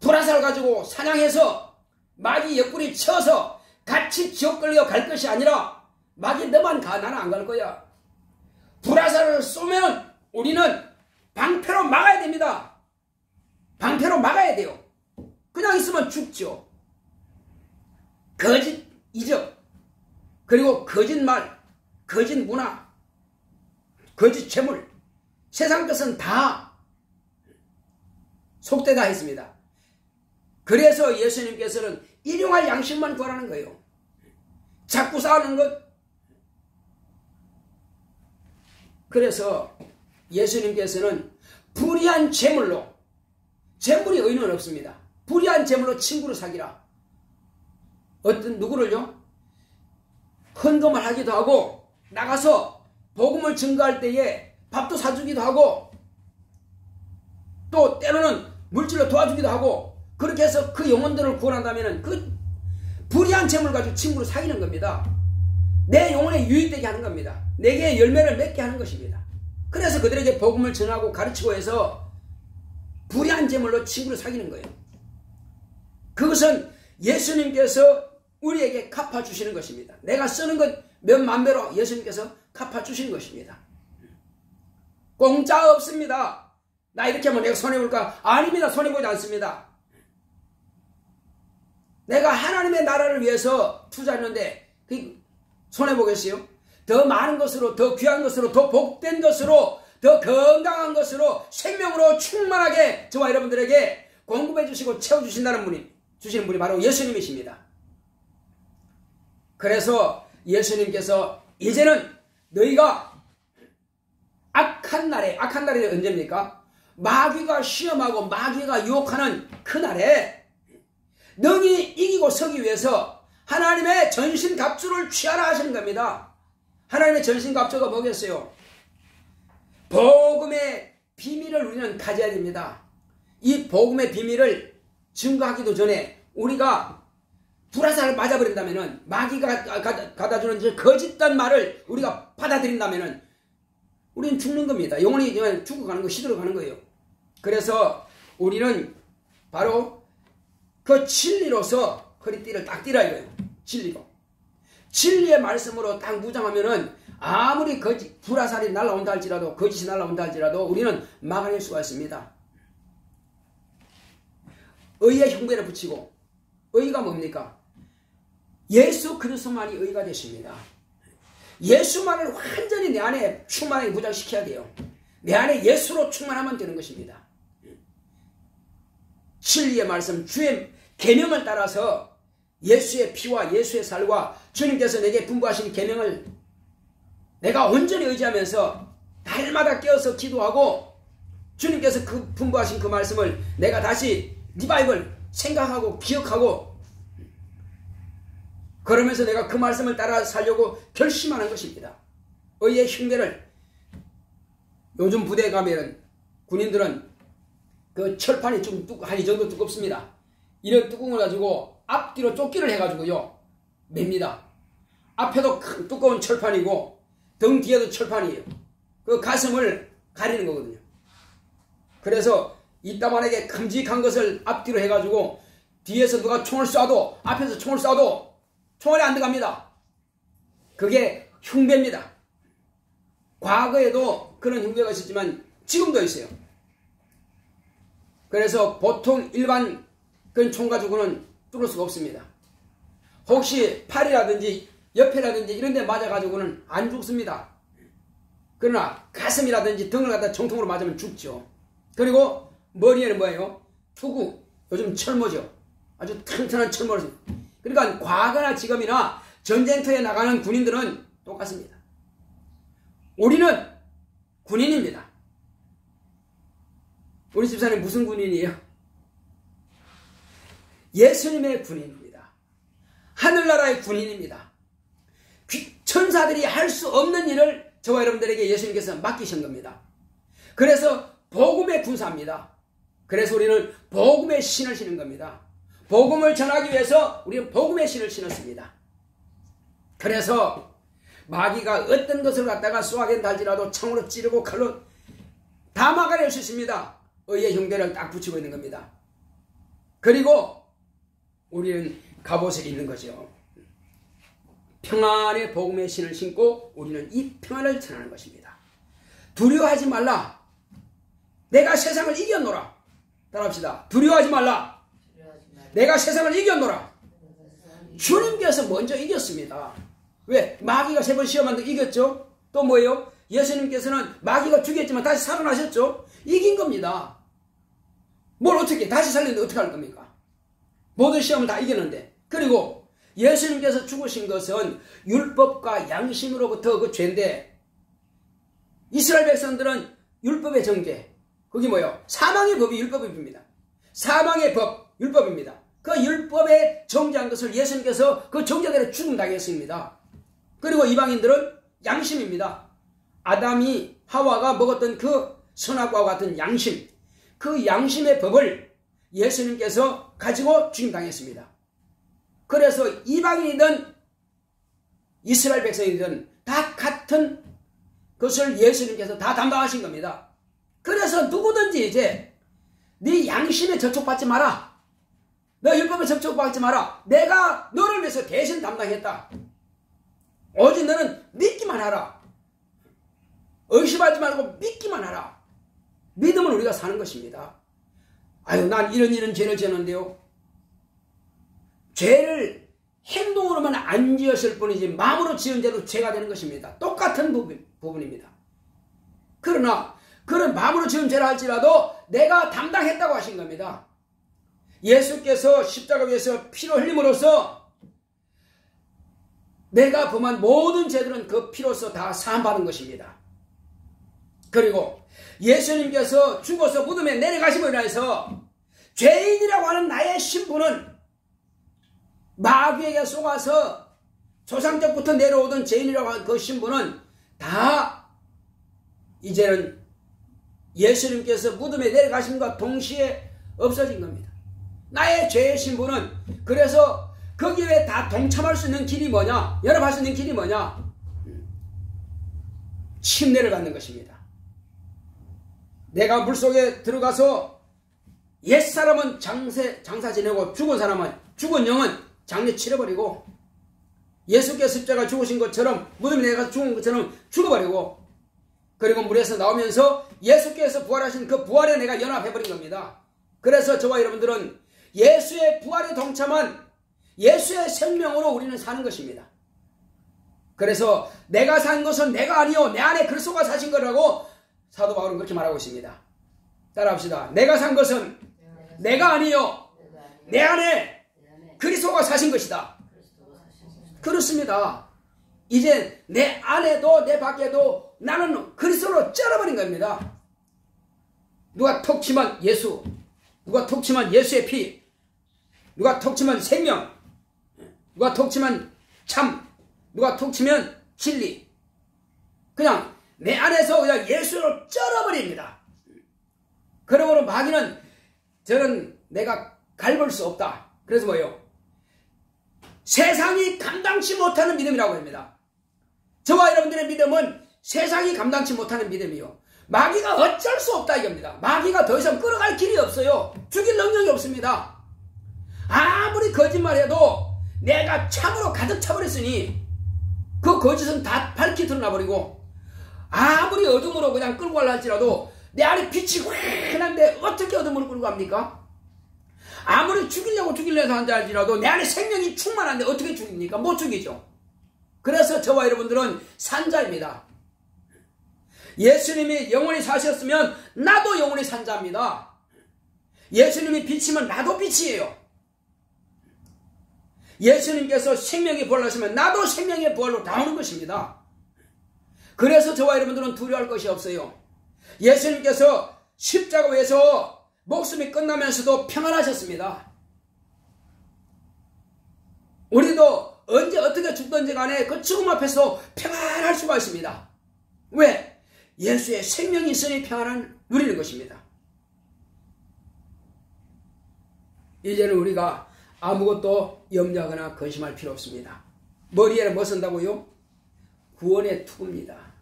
불화살 가지고 사냥해서 마귀 옆구리 쳐서 같이 지옥 끌려 갈 것이 아니라 마귀 너만 가 나는 안 갈 거야. 불화살을 쏘면 우리는 방패로 막아야 됩니다. 방패로 막아야 돼요. 그냥 있으면 죽죠. 거짓 이적 그리고 거짓말 거짓 문화 거짓 재물 세상 것은 다 속되다 했습니다. 그래서 예수님께서는 일용할 양식만 구하라는 거예요. 자꾸 싸우는 것. 그래서 예수님께서는 불의한 재물로 재물이 의는 없습니다. 불의한 재물로 친구를 사귀라. 어떤 누구를요? 헌금을 하기도 하고 나가서 복음을 증거할 때에 밥도 사주기도 하고 또 때로는 물질로 도와주기도 하고 그렇게 해서 그 영혼들을 구원한다면 그 불의한 재물 가지고 친구를 사귀는 겁니다. 내 영혼에 유익되게 하는 겁니다. 내게 열매를 맺게 하는 것입니다. 그래서 그들에게 복음을 전하고 가르치고 해서 불의한 재물로 친구를 사귀는 거예요. 그것은 예수님께서 우리에게 갚아주시는 것입니다. 내가 쓰는 것 몇만 배로 예수님께서 갚아주시는 것입니다. 공짜 없습니다. 나 이렇게 하면 내가 손해볼까? 아닙니다. 손해보지 않습니다. 내가 하나님의 나라를 위해서 투자했는데 손해보겠어요? 더 많은 것으로, 더 귀한 것으로, 더 복된 것으로, 더 건강한 것으로, 생명으로 충만하게 저와 여러분들에게 공급해 주시고 채워주신다는 분이, 주시는 분이 바로 예수님이십니다. 그래서 예수님께서 이제는 너희가 악한 날에 언제입니까? 마귀가 시험하고 마귀가 유혹하는 그 날에 너희 이기고 서기 위해서 하나님의 전신갑주를 취하라 하시는 겁니다. 하나님의 전신갑주가 뭐겠어요? 복음의 비밀을 우리는 가져야 됩니다. 이 복음의 비밀을 증거하기도 전에 우리가 불화살을 맞아버린다면, 마귀가 갖다주는 저 거짓된 말을 우리가 받아들인다면 우리는 죽는 겁니다. 영원히 그냥 죽어가는 거, 시들어가는 거예요. 그래서 우리는 바로 그 진리로서 허리띠를 딱 띠라 이거예요. 진리로. 진리의 말씀으로 딱 무장하면은 아무리 불화살이 날라온다 할지라도, 거짓이 날라온다 할지라도 우리는 막아낼 수가 있습니다. 의의 흉배를 붙이고, 의가 뭡니까? 예수 그리스도만이 의가 되십니다. 예수만을 완전히 내 안에 충만하게 무장시켜야 돼요. 내 안에 예수로 충만하면 되는 것입니다. 진리의 말씀, 주의 계명을 따라서 예수의 피와 예수의 살과 주님께서 내게 분부하신 계명을 내가 온전히 의지하면서 날마다 깨어서 기도하고, 주님께서 그 분부하신 그 말씀을 내가 다시 리바이벌 생각하고 기억하고, 그러면서 내가 그 말씀을 따라 살려고 결심하는 것입니다. 의의 흉배를, 요즘 부대에 가면은 군인들은 그 철판이 좀 한 이 정도 두껍습니다. 이런 뚜껑을 가지고 앞뒤로 조끼를 해가지고요 맵니다. 앞에도 큰 두꺼운 철판이고 등 뒤에도 철판이에요. 그 가슴을 가리는 거거든요. 그래서 이따만하게 큼직한 것을 앞뒤로 해가지고 뒤에서 누가 총을 쏴도, 앞에서 총을 쏴도 총알이 안 들어갑니다. 그게 흉배입니다. 과거에도 그런 흉배가 있었지만 지금도 있어요. 그래서 보통 일반 그런 총 가지고는 뚫을 수가 없습니다. 혹시 팔이라든지 옆에라든지 이런 데 맞아가지고는 안 죽습니다. 그러나 가슴이라든지 등을 갖다 정통으로 맞으면 죽죠. 그리고 머리에는 뭐예요? 투구, 요즘 철모죠. 아주 튼튼한 철모를. 그러니까 과거나 지금이나 전쟁터에 나가는 군인들은 똑같습니다. 우리는 군인입니다. 우리 집사님 무슨 군인이에요? 예수님의 군인입니다. 하늘나라의 군인입니다. 천사들이 할 수 없는 일을 저와 여러분들에게 예수님께서 맡기신 겁니다. 그래서 복음의 군사입니다. 그래서 우리는 복음의 신을 신은 겁니다. 복음을 전하기 위해서 우리는 복음의 신을 신었습니다. 그래서 마귀가 어떤 것을 갖다가 쏘아댄다 할지라도 창으로 찌르고 칼로 다 막아낼 수 있습니다. 의의 흉배를 딱 붙이고 있는 겁니다. 그리고 우리는 갑옷을 입는 거죠. 평안의 복음의 신을 신고 우리는 이 평안을 전하는 것입니다. 두려워하지 말라. 내가 세상을 이겼노라. 따라합시다. 두려워하지 말라. 내가 세상을 이겼노라. 주님께서 먼저 이겼습니다. 왜? 마귀가 3번 시험하는데 이겼죠. 또 뭐예요? 예수님께서는 마귀가 죽였지만 다시 살아나셨죠. 이긴 겁니다. 뭘 어떻게 다시 살렸는데 어떻게 할 겁니까? 모든 시험을 다 이겼는데. 그리고 예수님께서 죽으신 것은 율법과 양심으로부터 그 죄인데, 이스라엘 백성들은 율법의 정죄, 그게 뭐예요? 사망의 법이 율법의 법입니다. 사망의 법, 율법입니다. 그 율법에 정죄한 것을 예수님께서 그 정죄대로 죽음당했습니다. 그리고 이방인들은 양심입니다. 아담이 하와가 먹었던 그 선악과와 같은 양심, 그 양심의 법을 예수님께서 가지고 죽임당했습니다. 그래서 이방인이든 이스라엘 백성이든 다 같은 것을 예수님께서 다 담당하신 겁니다. 그래서 누구든지 이제 네 양심에 저촉받지 마라. 너 율법에 저촉받지 마라. 내가 너를 위해서 대신 담당했다. 오직 너는 믿기만 하라. 의심하지 말고 믿기만 하라. 믿음은 우리가 사는 것입니다. 아유, 난 이런 죄를 지었는데요. 죄를 행동으로만 안 지었을 뿐이지 마음으로 지은 죄도 죄가 되는 것입니다. 똑같은 부분입니다. 그러나 그런 마음으로 지은 죄라 할지라도 내가 담당했다고 하신 겁니다. 예수께서 십자가 위에서 피로 흘림으로써 내가 범한 모든 죄들은 그 피로서 다 사함받은 것입니다. 그리고 예수님께서 죽어서 무덤에 내려가심으로 인해서 죄인이라고 하는 나의 신분은 마귀에게 속아서 조상적부터 내려오던 죄인이라고 하는 그 신분은 다 이제는 예수님께서 무덤에 내려가심과 동시에 없어진 겁니다. 나의 죄의 신분은 그래서 거기에 다 동참할 수 있는 길이 뭐냐? 연합할 수 있는 길이 뭐냐? 침례를 받는 것입니다. 내가 물속에 들어가서 옛사람은 장사 지내고 죽은 영은 장례 치러버리고 예수께서 십자가 죽으신 것처럼 무덤에 내가 죽은 것처럼 죽어버리고 그리고 물에서 나오면서 예수께서 부활하신 그 부활에 내가 연합해버린 겁니다. 그래서 저와 여러분들은 예수의 부활에 동참한 예수의 생명으로 우리는 사는 것입니다. 그래서 내가 산 것은 내가 아니요 내 안에 그리스도가 사신 거라고 사도 바울은 그렇게 말하고 있습니다. 따라합시다. 내가 산 것은 내가 아니요 내 안에 그리스도가 사신 것이다. 그렇습니다. 이제 내 안에도 내 밖에도 나는 그리스도로 쩔어버린 겁니다. 누가 톡 치면 예수, 누가 톡 치면 예수의 피, 누가 톡 치면 생명, 누가 톡 치면 참, 누가 톡 치면 진리. 그냥 내 안에서 그냥 예수로 쩔어버립니다. 그러므로 마귀는 저는 내가 갈볼 수 없다. 그래서 뭐예요? 세상이 감당치 못하는 믿음이라고 합니다. 저와 여러분들의 믿음은 세상이 감당치 못하는 믿음이요. 마귀가 어쩔 수 없다 이겁니다. 마귀가 더 이상 끌어갈 길이 없어요. 죽일 능력이 없습니다. 아무리 거짓말해도 내가 참으로 가득 차버렸으니 그 거짓은 다 밝히 드러나버리고 아무리 어둠으로 그냥 끌고 가려 할지라도 내 안에 빛이 환한데 어떻게 어둠으로 끌고 갑니까? 아무리 죽이려고 한다 할지라도 내 안에 생명이 충만한데 어떻게 죽입니까? 못 죽이죠. 그래서 저와 여러분들은 산자입니다. 예수님이 영원히 사셨으면 나도 영원히 산자입니다. 예수님이 빛이면 나도 빛이에요. 예수님께서 생명의 부활을 하시면 나도 생명의 부활로 나오는 것입니다. 그래서 저와 여러분들은 두려워할 것이 없어요. 예수님께서 십자가 위에서 목숨이 끝나면서도 평안하셨습니다. 우리도 언제 어떻게 죽든지 간에 그 죽음 앞에서 평안할 수가 있습니다. 왜? 예수의 생명이 있으니 평안을 누리는 것입니다. 이제는 우리가 아무것도 염려하거나 근심할 필요 없습니다. 머리에는 뭐 쓴다고요? 구원의 투구입니다.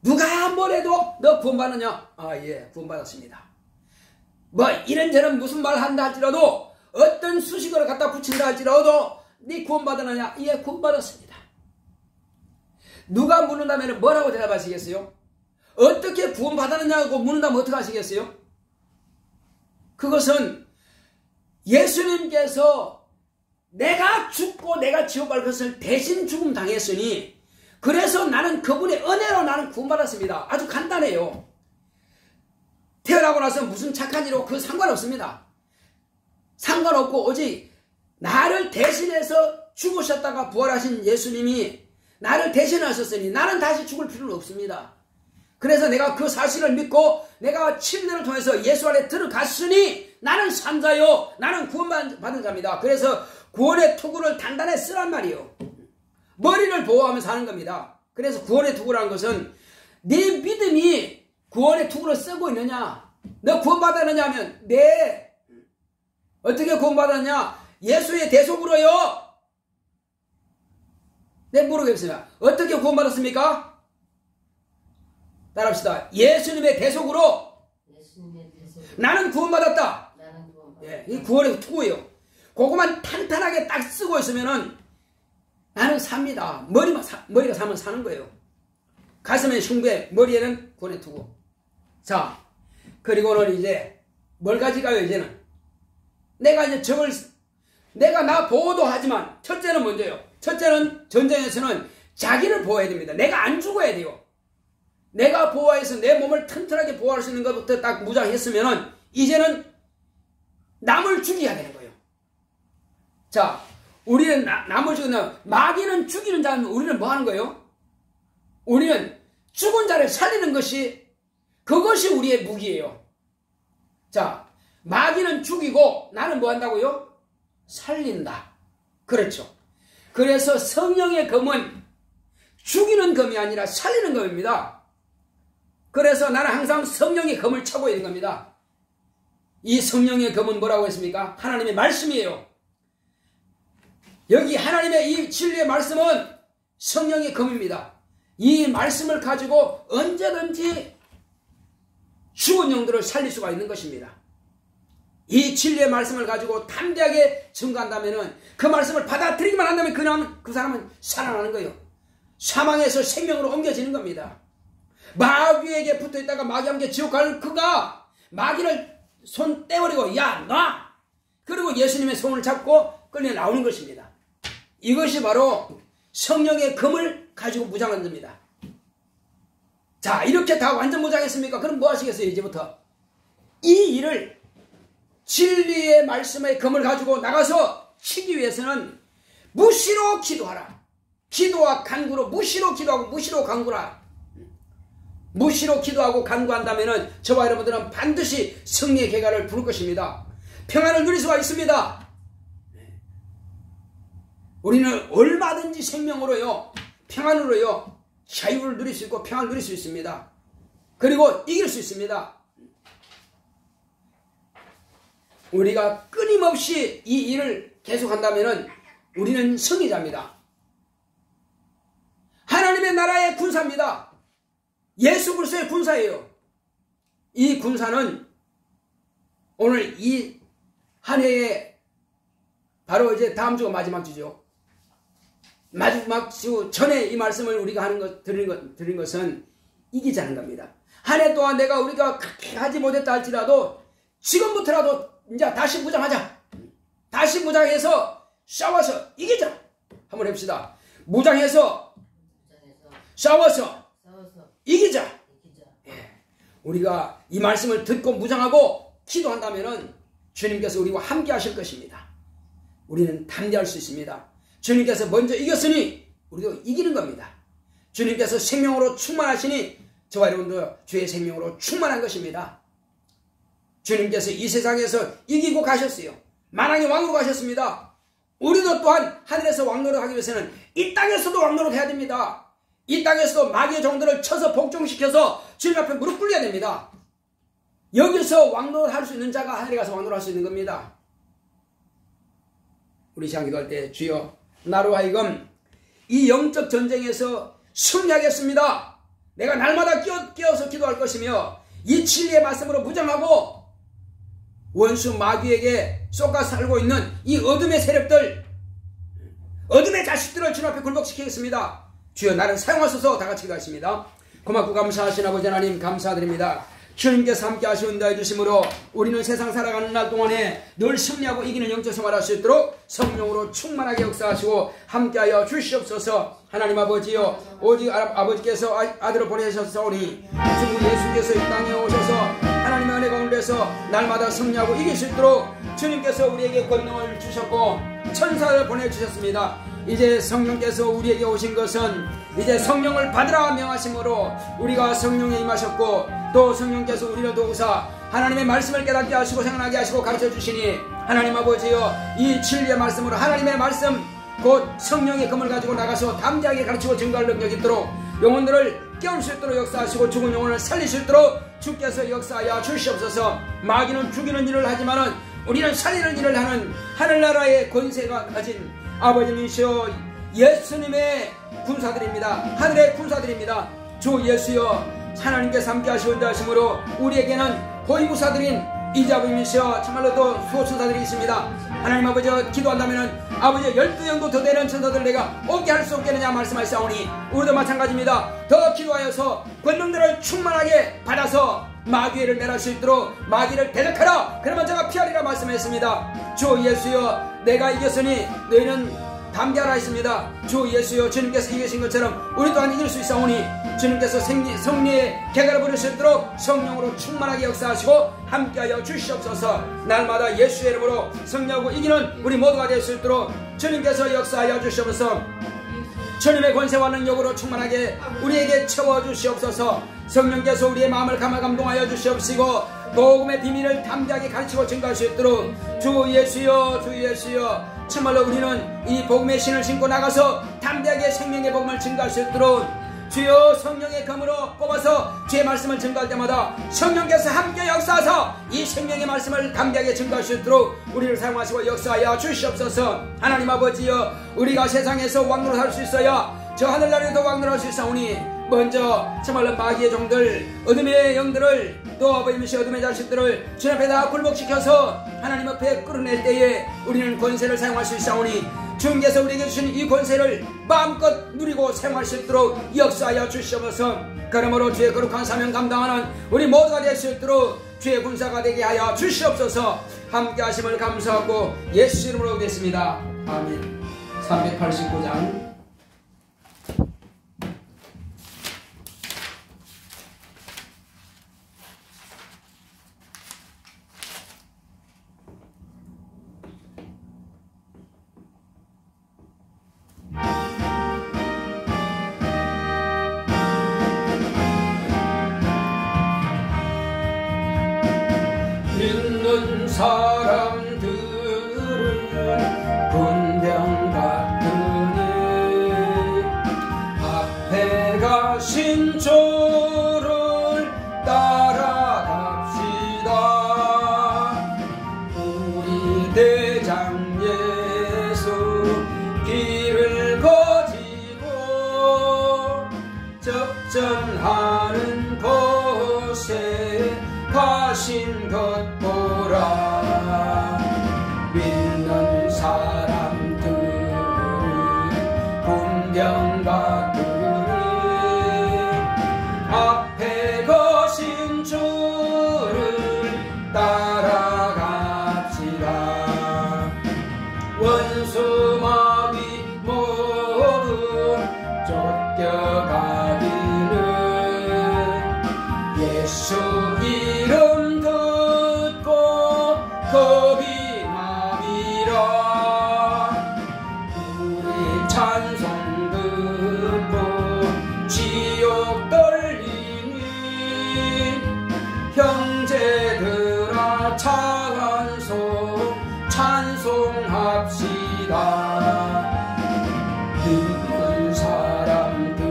누가 뭐래도 너 구원받느냐? 아, 예, 구원받았습니다. 뭐 이런저런 무슨 말 한다 할지라도 어떤 수식어를 갖다 붙인다 할지라도 네 구원받았느냐? 예, 구원받았습니다. 누가 묻는다면 뭐라고 대답하시겠어요? 어떻게 구원받았느냐고 묻는다면 어떻게 하시겠어요? 그것은 예수님께서 내가 죽고 내가 지옥 갈 것을 대신 죽음 당했으니 그래서 나는 그분의 은혜로 나는 구원받았습니다. 아주 간단해요. 태어나고 나서 무슨 착한 일로 그 상관없습니다. 상관없고 오직 나를 대신해서 죽으셨다가 부활하신 예수님이 나를 대신하셨으니 나는 다시 죽을 필요는 없습니다. 그래서 내가 그 사실을 믿고 내가 침례를 통해서 예수 안에 들어갔으니 나는 산자요 나는 구원받은 자입니다. 그래서 구원의 투구를 단단히 쓰란 말이에요. 머리를 보호하면서 사는 겁니다. 그래서 구원의 투구라는 것은 네 믿음이 구원의 투구를 쓰고 있느냐, 너 구원받았느냐 하면 네. 어떻게 구원받았냐? 예수의 대속으로요. 네, 모르겠습니다. 어떻게 구원받았습니까? 따라합시다. 예수님의 대속으로 나는 구원받았다. 예, 이 구원의 투구예요. 그거만 탄탄하게 딱 쓰고 있으면은 나는 삽니다. 머리가 사면 사는 거예요. 가슴에 흉배, 머리에는 구원의 투구. 자, 그리고는 이제 뭘 가져가요, 이제는? 내가 이제 내가 나 보호도 하지만 첫째는 먼저요. 첫째는 전쟁에서는 자기를 보호해야 됩니다. 내가 안 죽어야 돼요. 내가 보호해서 내 몸을 튼튼하게 보호할 수 있는 것부터 딱 무장했으면은 이제는 남을 죽여야 되는 거예요. 자, 우리는 남을 죽이는, 마귀는 죽이는 자면 우리는 뭐 하는 거예요? 우리는 죽은 자를 살리는 것이, 그것이 우리의 무기예요. 자, 마귀는 죽이고 나는 뭐 한다고요? 살린다. 그렇죠. 그래서 성령의 검은 죽이는 검이 아니라 살리는 검입니다. 그래서 나는 항상 성령의 검을 차고 있는 겁니다. 이 성령의 검은 뭐라고 했습니까? 하나님의 말씀이에요. 여기 하나님의 이 진리의 말씀은 성령의 검입니다. 이 말씀을 가지고 언제든지 죽은 영들을 살릴 수가 있는 것입니다. 이 진리의 말씀을 가지고 담대하게 증거한다면, 그 말씀을 받아들이기만 한다면 그냥 그 사람은 살아나는 거예요. 사망에서 생명으로 옮겨지는 겁니다. 마귀에게 붙어있다가 마귀함께 지옥 갈 그가 마귀를 손 떼버리고 야 놔! 그리고 예수님의 손을 잡고 끌려 나오는 것입니다. 이것이 바로 성령의 검을 가지고 무장한 겁니다. 자, 이렇게 다 완전 무장했습니까? 그럼 뭐 하시겠어요? 이제부터 이 일을, 진리의 말씀의 검을 가지고 나가서 치기 위해서는 무시로 기도하라. 기도와 간구로, 무시로 기도하고 무시로 간구라. 무시로 기도하고 간구한다면 저와 여러분들은 반드시 승리의 계가를 부를 것입니다. 평안을 누릴 수가 있습니다. 우리는 얼마든지 생명으로요, 평안으로요, 자유를 누릴 수 있고 평안을 누릴 수 있습니다. 그리고 이길 수 있습니다. 우리가 끊임없이 이 일을 계속한다면 우리는 승리자입니다. 하나님의 나라의 군사입니다. 예수 그리스도의 군사예요. 이 군사는 오늘 이 한 해에 바로 이제 다음 주가 마지막 주죠. 마지막 주 전에 이 말씀을 우리가 드린 것은 이기자는 겁니다. 한 해 동안 우리가 그렇게 하지 못했다 할지라도 지금부터라도 이제 다시 무장하자. 다시 무장해서 싸워서 이기자. 한번 해봅시다. 무장해서 싸워서 이기자. 예. 우리가 이 말씀을 듣고 무장하고 기도한다면 주님께서 우리와 함께 하실 것입니다. 우리는 담대할 수 있습니다. 주님께서 먼저 이겼으니 우리도 이기는 겁니다. 주님께서 생명으로 충만하시니 저와 여러분도 주의 생명으로 충만한 것입니다. 주님께서 이 세상에서 이기고 가셨어요. 만왕의 왕으로 가셨습니다. 우리도 또한 하늘에서 왕노릇 하기 위해서는 이 땅에서도 왕노릇 해야 됩니다. 이 땅에서도 마귀의 종들을 쳐서 복종시켜서 주님 앞에 무릎 꿇려야 됩니다. 여기서 왕노릇 할 수 있는 자가 하늘에 가서 왕노릇 할 수 있는 겁니다. 우리 시간 기도할 때 주여 나로 하여금 이 영적 전쟁에서 승리하겠습니다. 내가 날마다 깨어서 기도할 것이며 이 진리의 말씀으로 무장하고 원수 마귀에게 쏟아 살고 있는 이 어둠의 세력들, 어둠의 자식들을 주님 앞에 굴복시키겠습니다. 주여 나를 사용하소서. 다 같이 기도하십니다. 고맙고 감사하신 아버지 하나님 감사드립니다. 주님께서 함께 하시온다 해주심으로 우리는 세상 살아가는 날 동안에 늘 승리하고 이기는 영적 생활할 수 있도록 성령으로 충만하게 역사하시고 함께하여 주시옵소서. 하나님 아버지여, 오직 아버지께서 아들을 보내셨사오니 주 예수께서 이 땅에 오셔서 하나님의 은혜 가운데서 날마다 승리하고 이길 수 있도록 주님께서 우리에게 권능을 주셨고 천사를 보내주셨습니다. 이제 성령께서 우리에게 오신 것은 이제 성령을 받으라 명하심으로 우리가 성령에 임하셨고 또 성령께서 우리를 도우사 하나님의 말씀을 깨닫게 하시고 생각나게 하시고 가르쳐 주시니 하나님 아버지여 이 진리의 말씀으로 하나님의 말씀 곧 성령의 검을 가지고 나가서 담대하게 가르치고 증거할 능력이 있도록 영혼들을 깨울 수 있도록 역사하시고 죽은 영혼을 살릴 수 있도록 주께서 역사하여 주시옵소서. 마귀는 죽이는 일을 하지만은 우리는 살리는 일을 하는 하늘나라의 권세가 가진 아버지님이시여 예수님의 군사들입니다. 하늘의 군사들입니다. 주 예수여 하나님께서 함께 하시온다 하심으로 우리에게는 호위무사들인 이자부님이시여 참말로 또 수호천사들이 있습니다. 하나님 아버지 기도한다면 아버지 12영도 더 되는 천사들을 내가 오게 할 수 없겠느냐 말씀하시오니 우리도 마찬가지입니다. 더 기도하여서 권능들을 충만하게 받아서 마귀를 멸할 수 있도록 마귀를 대적하라. 그러면 제가 피하리라 말씀했습니다. 주 예수여, 내가 이겼으니 너희는 담대하라 했습니다. 주 예수여, 주님께서 이기신 것처럼 우리 또한 이길 수 있사오니 주님께서 성리의 개가를 부를 수 있도록 성령으로 충만하게 역사하시고 함께하여 주시옵소서. 날마다 예수의 이름으로 승리하고 이기는 우리 모두가 될 수 있도록 주님께서 역사하여 주시옵소서. 주님의 권세와 능력으로 충만하게 우리에게 채워주시옵소서. 성령께서 우리의 마음을 감동하여 주시옵시고 복음의 비밀을 담대하게 가르치고 증거할 수 있도록 주 예수여, 주 예수여, 참말로 우리는 이 복음의 신을 신고 나가서 담대하게 생명의 복음을 증거할 수 있도록 주여 성령의 검으로 뽑아서 주의 말씀을 증거할 때마다 성령께서 함께 역사하사 이 생명의 말씀을 담대하게 증거할 수 있도록 우리를 사용하시고 역사하여 주시옵소서. 하나님 아버지여, 우리가 세상에서 왕노로 살 수 있어야 저 하늘나라에도 왕노로 할 수 있사오니 먼저 참말로 마귀의 종들, 어둠의 영들을, 또 아버지 어둠의 자식들을 주님 앞에 다 굴복시켜서 하나님 앞에 끌어낼 때에 우리는 권세를 사용할 수 있사오니 주님께서 우리에게 주신 이 권세를 마음껏 누리고 사용할 수 있도록 역사하여 주시옵소서. 그러므로 주의 거룩한 사명 감당하는 우리 모두가 될 수 있도록 주의 군사가 되게 하여 주시옵소서. 함께 하심을 감사하고 예수 이름으로 오겠습니다. 아멘. 389장 믿는 사람들은 군병 같으니 앞에 가신 조를 따라갑시다. 우리 대장 예수 길을 거지고 접전하는 곳에 가신 것 보라. 믿는 사람들은 군병 같으니 앞에 거신 주를 따라갑시다. 원수 마귀 모두 쫓겨가기는 예수 이름 듣고 겁이 나리라. 우리 찬송 듣고 지옥 떨리니 형제들아 찬송합시다. 듣는 사람들은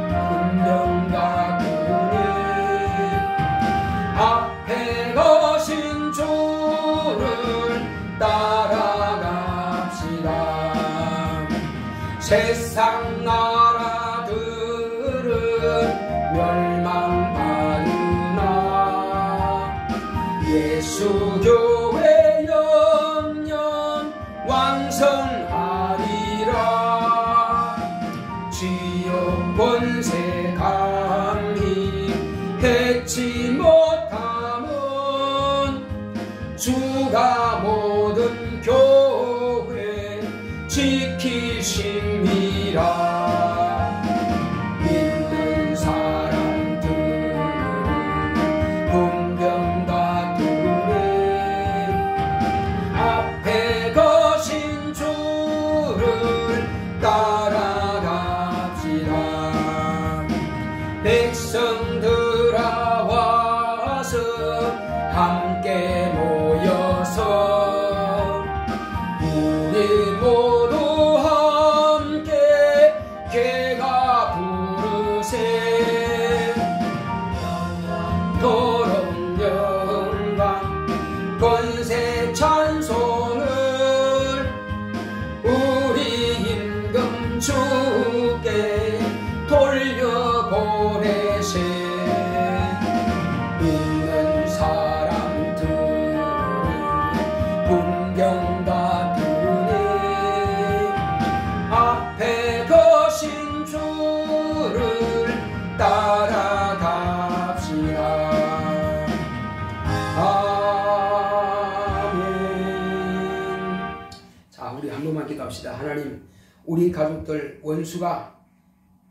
군병 같으니 앞에 거신 주를 따라갑시다. 세상 나라들은 멸망받으나 예수 교회 영영 왕성하리라. 지옥 권세 감히 해치 못함은 주가 모든 교회 지키심이라. 믿는 사람들은 군병 같으니 앞에 거신 주를 따라갑시다. 백성들아 와서 함께 모여서 우리 모두 함께 개가 부르세. 도록 영광 권세 찬송을 우리 임금 주께 돌려보내세. 믿는 사람들은 군병 같으니 앞에 거신 주를 따라갑시다. 기도합시다. 하나님, 우리 가족들 원수가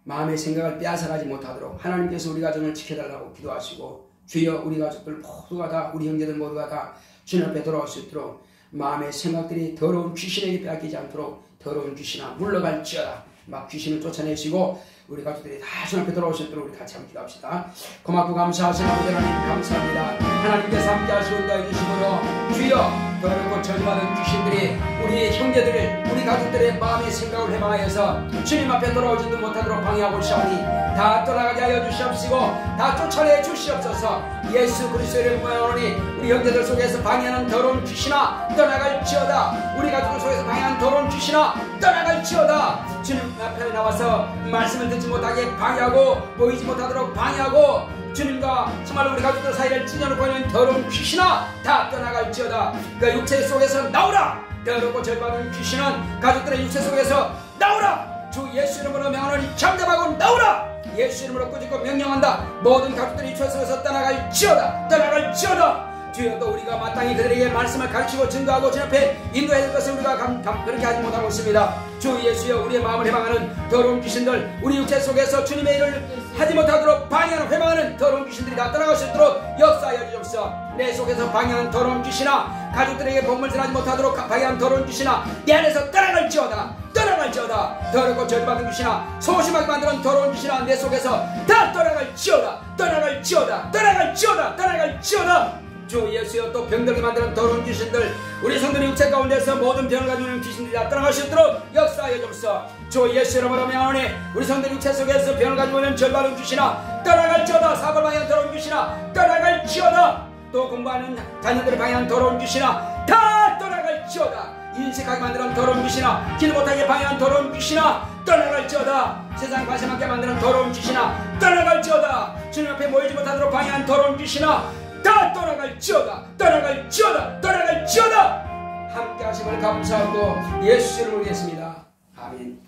마음의 생각을 빼앗아가지 못하도록 하나님께서 우리 가정을 지켜달라고 기도하시고, 주여 우리 가족들 모두가 다, 우리 형제들 모두가 다 주님 앞에 돌아올 수 있도록 마음의 생각들이 더러운 귀신에게 빼앗기지 않도록 더러운 귀신아 물러갈지어다. 막 귀신을 쫓아내시고 우리 가족들이 다 주님 앞에 돌아올 수 있도록 우리 같이 한번 기도합시다. 고맙고 감사하신 아버지 하나님 감사합니다. 하나님께서 함께 하시고 해주심으로 주여 더럽고 저주받은 귀신들이 우리 형제들, 우리 가족들의 마음의 생각을 회방하여서 주님 앞에 돌아오지도 못하도록 방해하고 있사오니 다 떠나가게 하여 주시옵시고 다 쫓아내 주시옵소서. 예수 그리스도를 모양하니 우리 형제들 속에서 방해하는 더러운 귀신아 떠나갈지어다. 우리 가족들 속에서 방해하는 더러운 귀신아 떠나갈지어다. 주님 앞에 나와서 말씀을 듣지 못하게 방해하고 보이지 못하도록 방해하고 주님과 정말로 우리 가족들 사이를 찢어놓고 있는 더러운 귀신아 다 떠나갈지어다. 그 육체 속에서 나오라. 더럽고 절받은 귀신은 가족들의 육체 속에서 나오라. 주 예수 이름으로 명하노니 잠잠하고 나오라. 예수 이름으로 꾸짖고 명령한다. 모든 가족들이 육체 속에서 떠나갈지어다. 떠나갈지어다. 주여 또 우리가 마땅히 그들에게 말씀을 가르치고 증거하고 주 앞에 인도해야 될 것을 우리가 그렇게 하지 못하고 있습니다. 주 예수여 우리의 마음을 해방하는 더러운 귀신들 우리 육체 속에서 주님의 일을 하지 못하도록 방해하는 회방하는 더러운 귀신들이 다 떠나갈 수 있도록 역사하여 주옵소서. 내 속에서 방해하는 더러운 귀신아 가족들에게 복음을 전하지 못하도록 방해하는 더러운 귀신아 내 안에서 떠나갈지어다. 떠나갈지어다. 더럽고 저주받은 귀신아 소심하게 만드는 더러운 귀신아 내 속에서 다 떠나갈지어다. 떠나갈지어다. 떠나갈지어다. 떠나갈지어다. 주 예수여 또 병들게 만드는 더러운 귀신들 우리 성도의 육체 가운데서 모든 병을 가지고 있는 귀신들이 다 떠나갈 수 있도록 역사하여 주옵소서. 주 예수 이름으로 명하노니 우리 성도의 육체 속에서 병을 가지고 있는 절받은 귀신아 떠나갈지어다. 사고를 방해하는 더러운 귀신아 떠나갈지어다. 또 공부하는 자녀들을 방해하는 더러운 귀신아 다 떠나갈지어다. 인식하게 만드는 더러운 귀신아 길 못하게 방해하는 더러운 귀신아 떠나갈지어다. 세상 관심하게 만드는 더러운 귀신아 떠나갈지어다. 주님 앞에 모이지 못하도록 방해하는 더러운 귀신아 다 떠나갈지어다. 떠나갈지어다. 떠나갈지어다. 함께 하심을 감사하고 예수 이름으로 드리겠습니다. 아멘.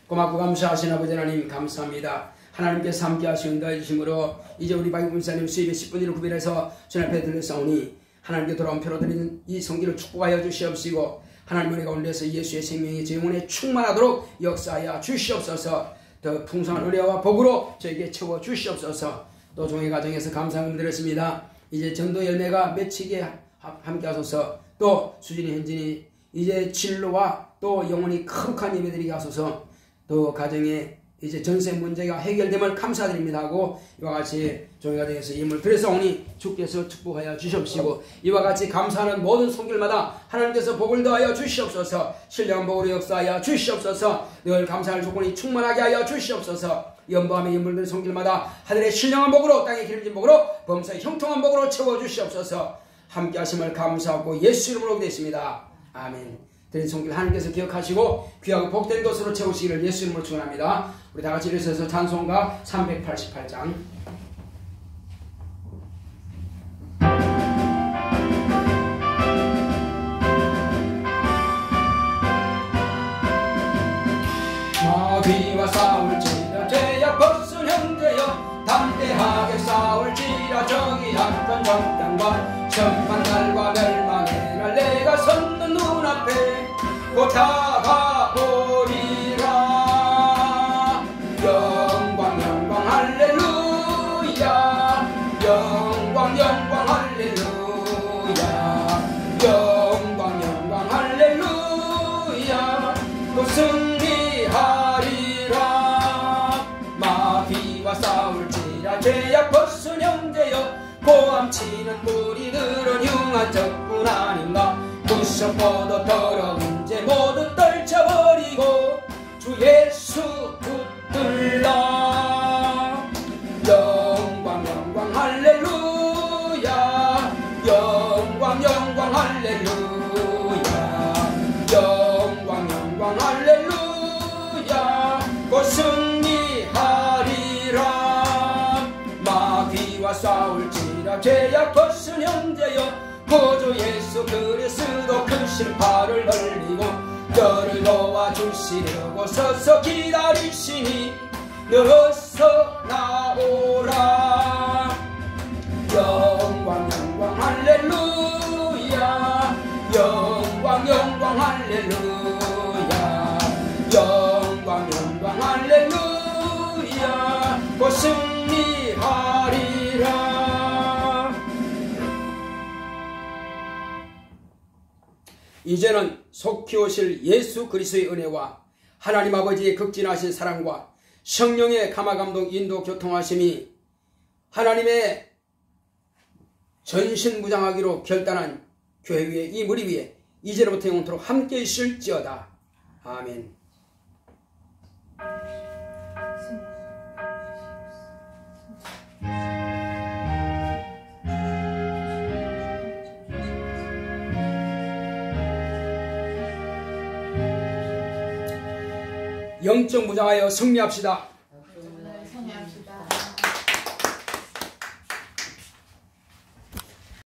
고맙고 감사하신 아버지 하나님 감사합니다. 하나님께서 함께 하시는다 해주심으로 이제 우리 박익훈 목사님 수입의 10분 1을 구별해서 주님 앞에 들려싸우니 하나님께 돌아온 표로 드리는 이 성기를 축복하여 주시옵시고 하나님 은혜 가운데서 예수의 생명이 제 영혼에 충만하도록 역사하여 주시옵소서. 더 풍성한 은혜와 복으로 저에게 채워 주시옵소서. 또 종의 가정에서 감사함을 드렸습니다. 이제 전도 열매가 맺히게 함께 하소서. 또 수진이 현진이 이제 진로와 또 영혼이 거룩한 예배드리게 하소서. 또 가정에 이제 전세 문제가 해결됨을 감사드립니다 하고 이와 같이 종의 가정에서 예물 드렸사오니 주께서 축복하여 주시옵시고 이와 같이 감사하는 모든 손길마다 하나님께서 복을 더하여 주시옵소서. 신령한 복으로 역사하여 주시옵소서. 늘 감사할 조건이 충만하게 하여 주시옵소서. 연보함의 인물들 손길마다 하늘의 신령한 복으로 땅의 기름진 복으로 범사의 형통한 복으로 채워주시옵소서. 함께 하심을 감사하고 예수 이름으로 기도했습니다. 아멘. 드린 손길 하나님께서 기억하시고 귀하고 복된 것으로 채우시기를 예수 이름으로 축원합니다. 우리 다같이 일어서서 찬송가 388장 마귀와 싸울지라 죄악 벗은 형제여 담대하게 싸울지라 정의 악한 정당과 심판날과 멸망의 날 내가 섰는 눈앞에 곧 다가오리라. 영광 영광 할렐루야. 영광 영광 할렐루야. 영광 영광 할렐루야. 또 승리하리라. 마귀와 싸울지라 죄악 벗은 형제여 고함치는 무리들은 흉한 적군 아닌가. 부셔포도 더러운 죄 모두 떨쳐버리고 주 예수 붙들라. 영광 영광 할렐루야. 영광 영광 할렐루야. 영광 영광 할렐루야. 곧 승리하리라. 마귀와 싸울지라 죄악 벗은 형제여 구주 예수 그리스도 크신 팔을 벌리고 너를 도와주시려고 서서 기다리시니 어서 나오라. 영광 영광 할렐루야. 영광 영광 할렐루야. 이제는 속히 오실 예수 그리스도의 은혜와 하나님 아버지의 극진하신 사랑과 성령의 감화감동 인도 교통하심이 하나님의 전신무장하기로 결단한 교회 위에 이 무리 위에 이제로부터 영원토록 함께 있을지어다. 아멘. 영적 무장하여 승리합시다.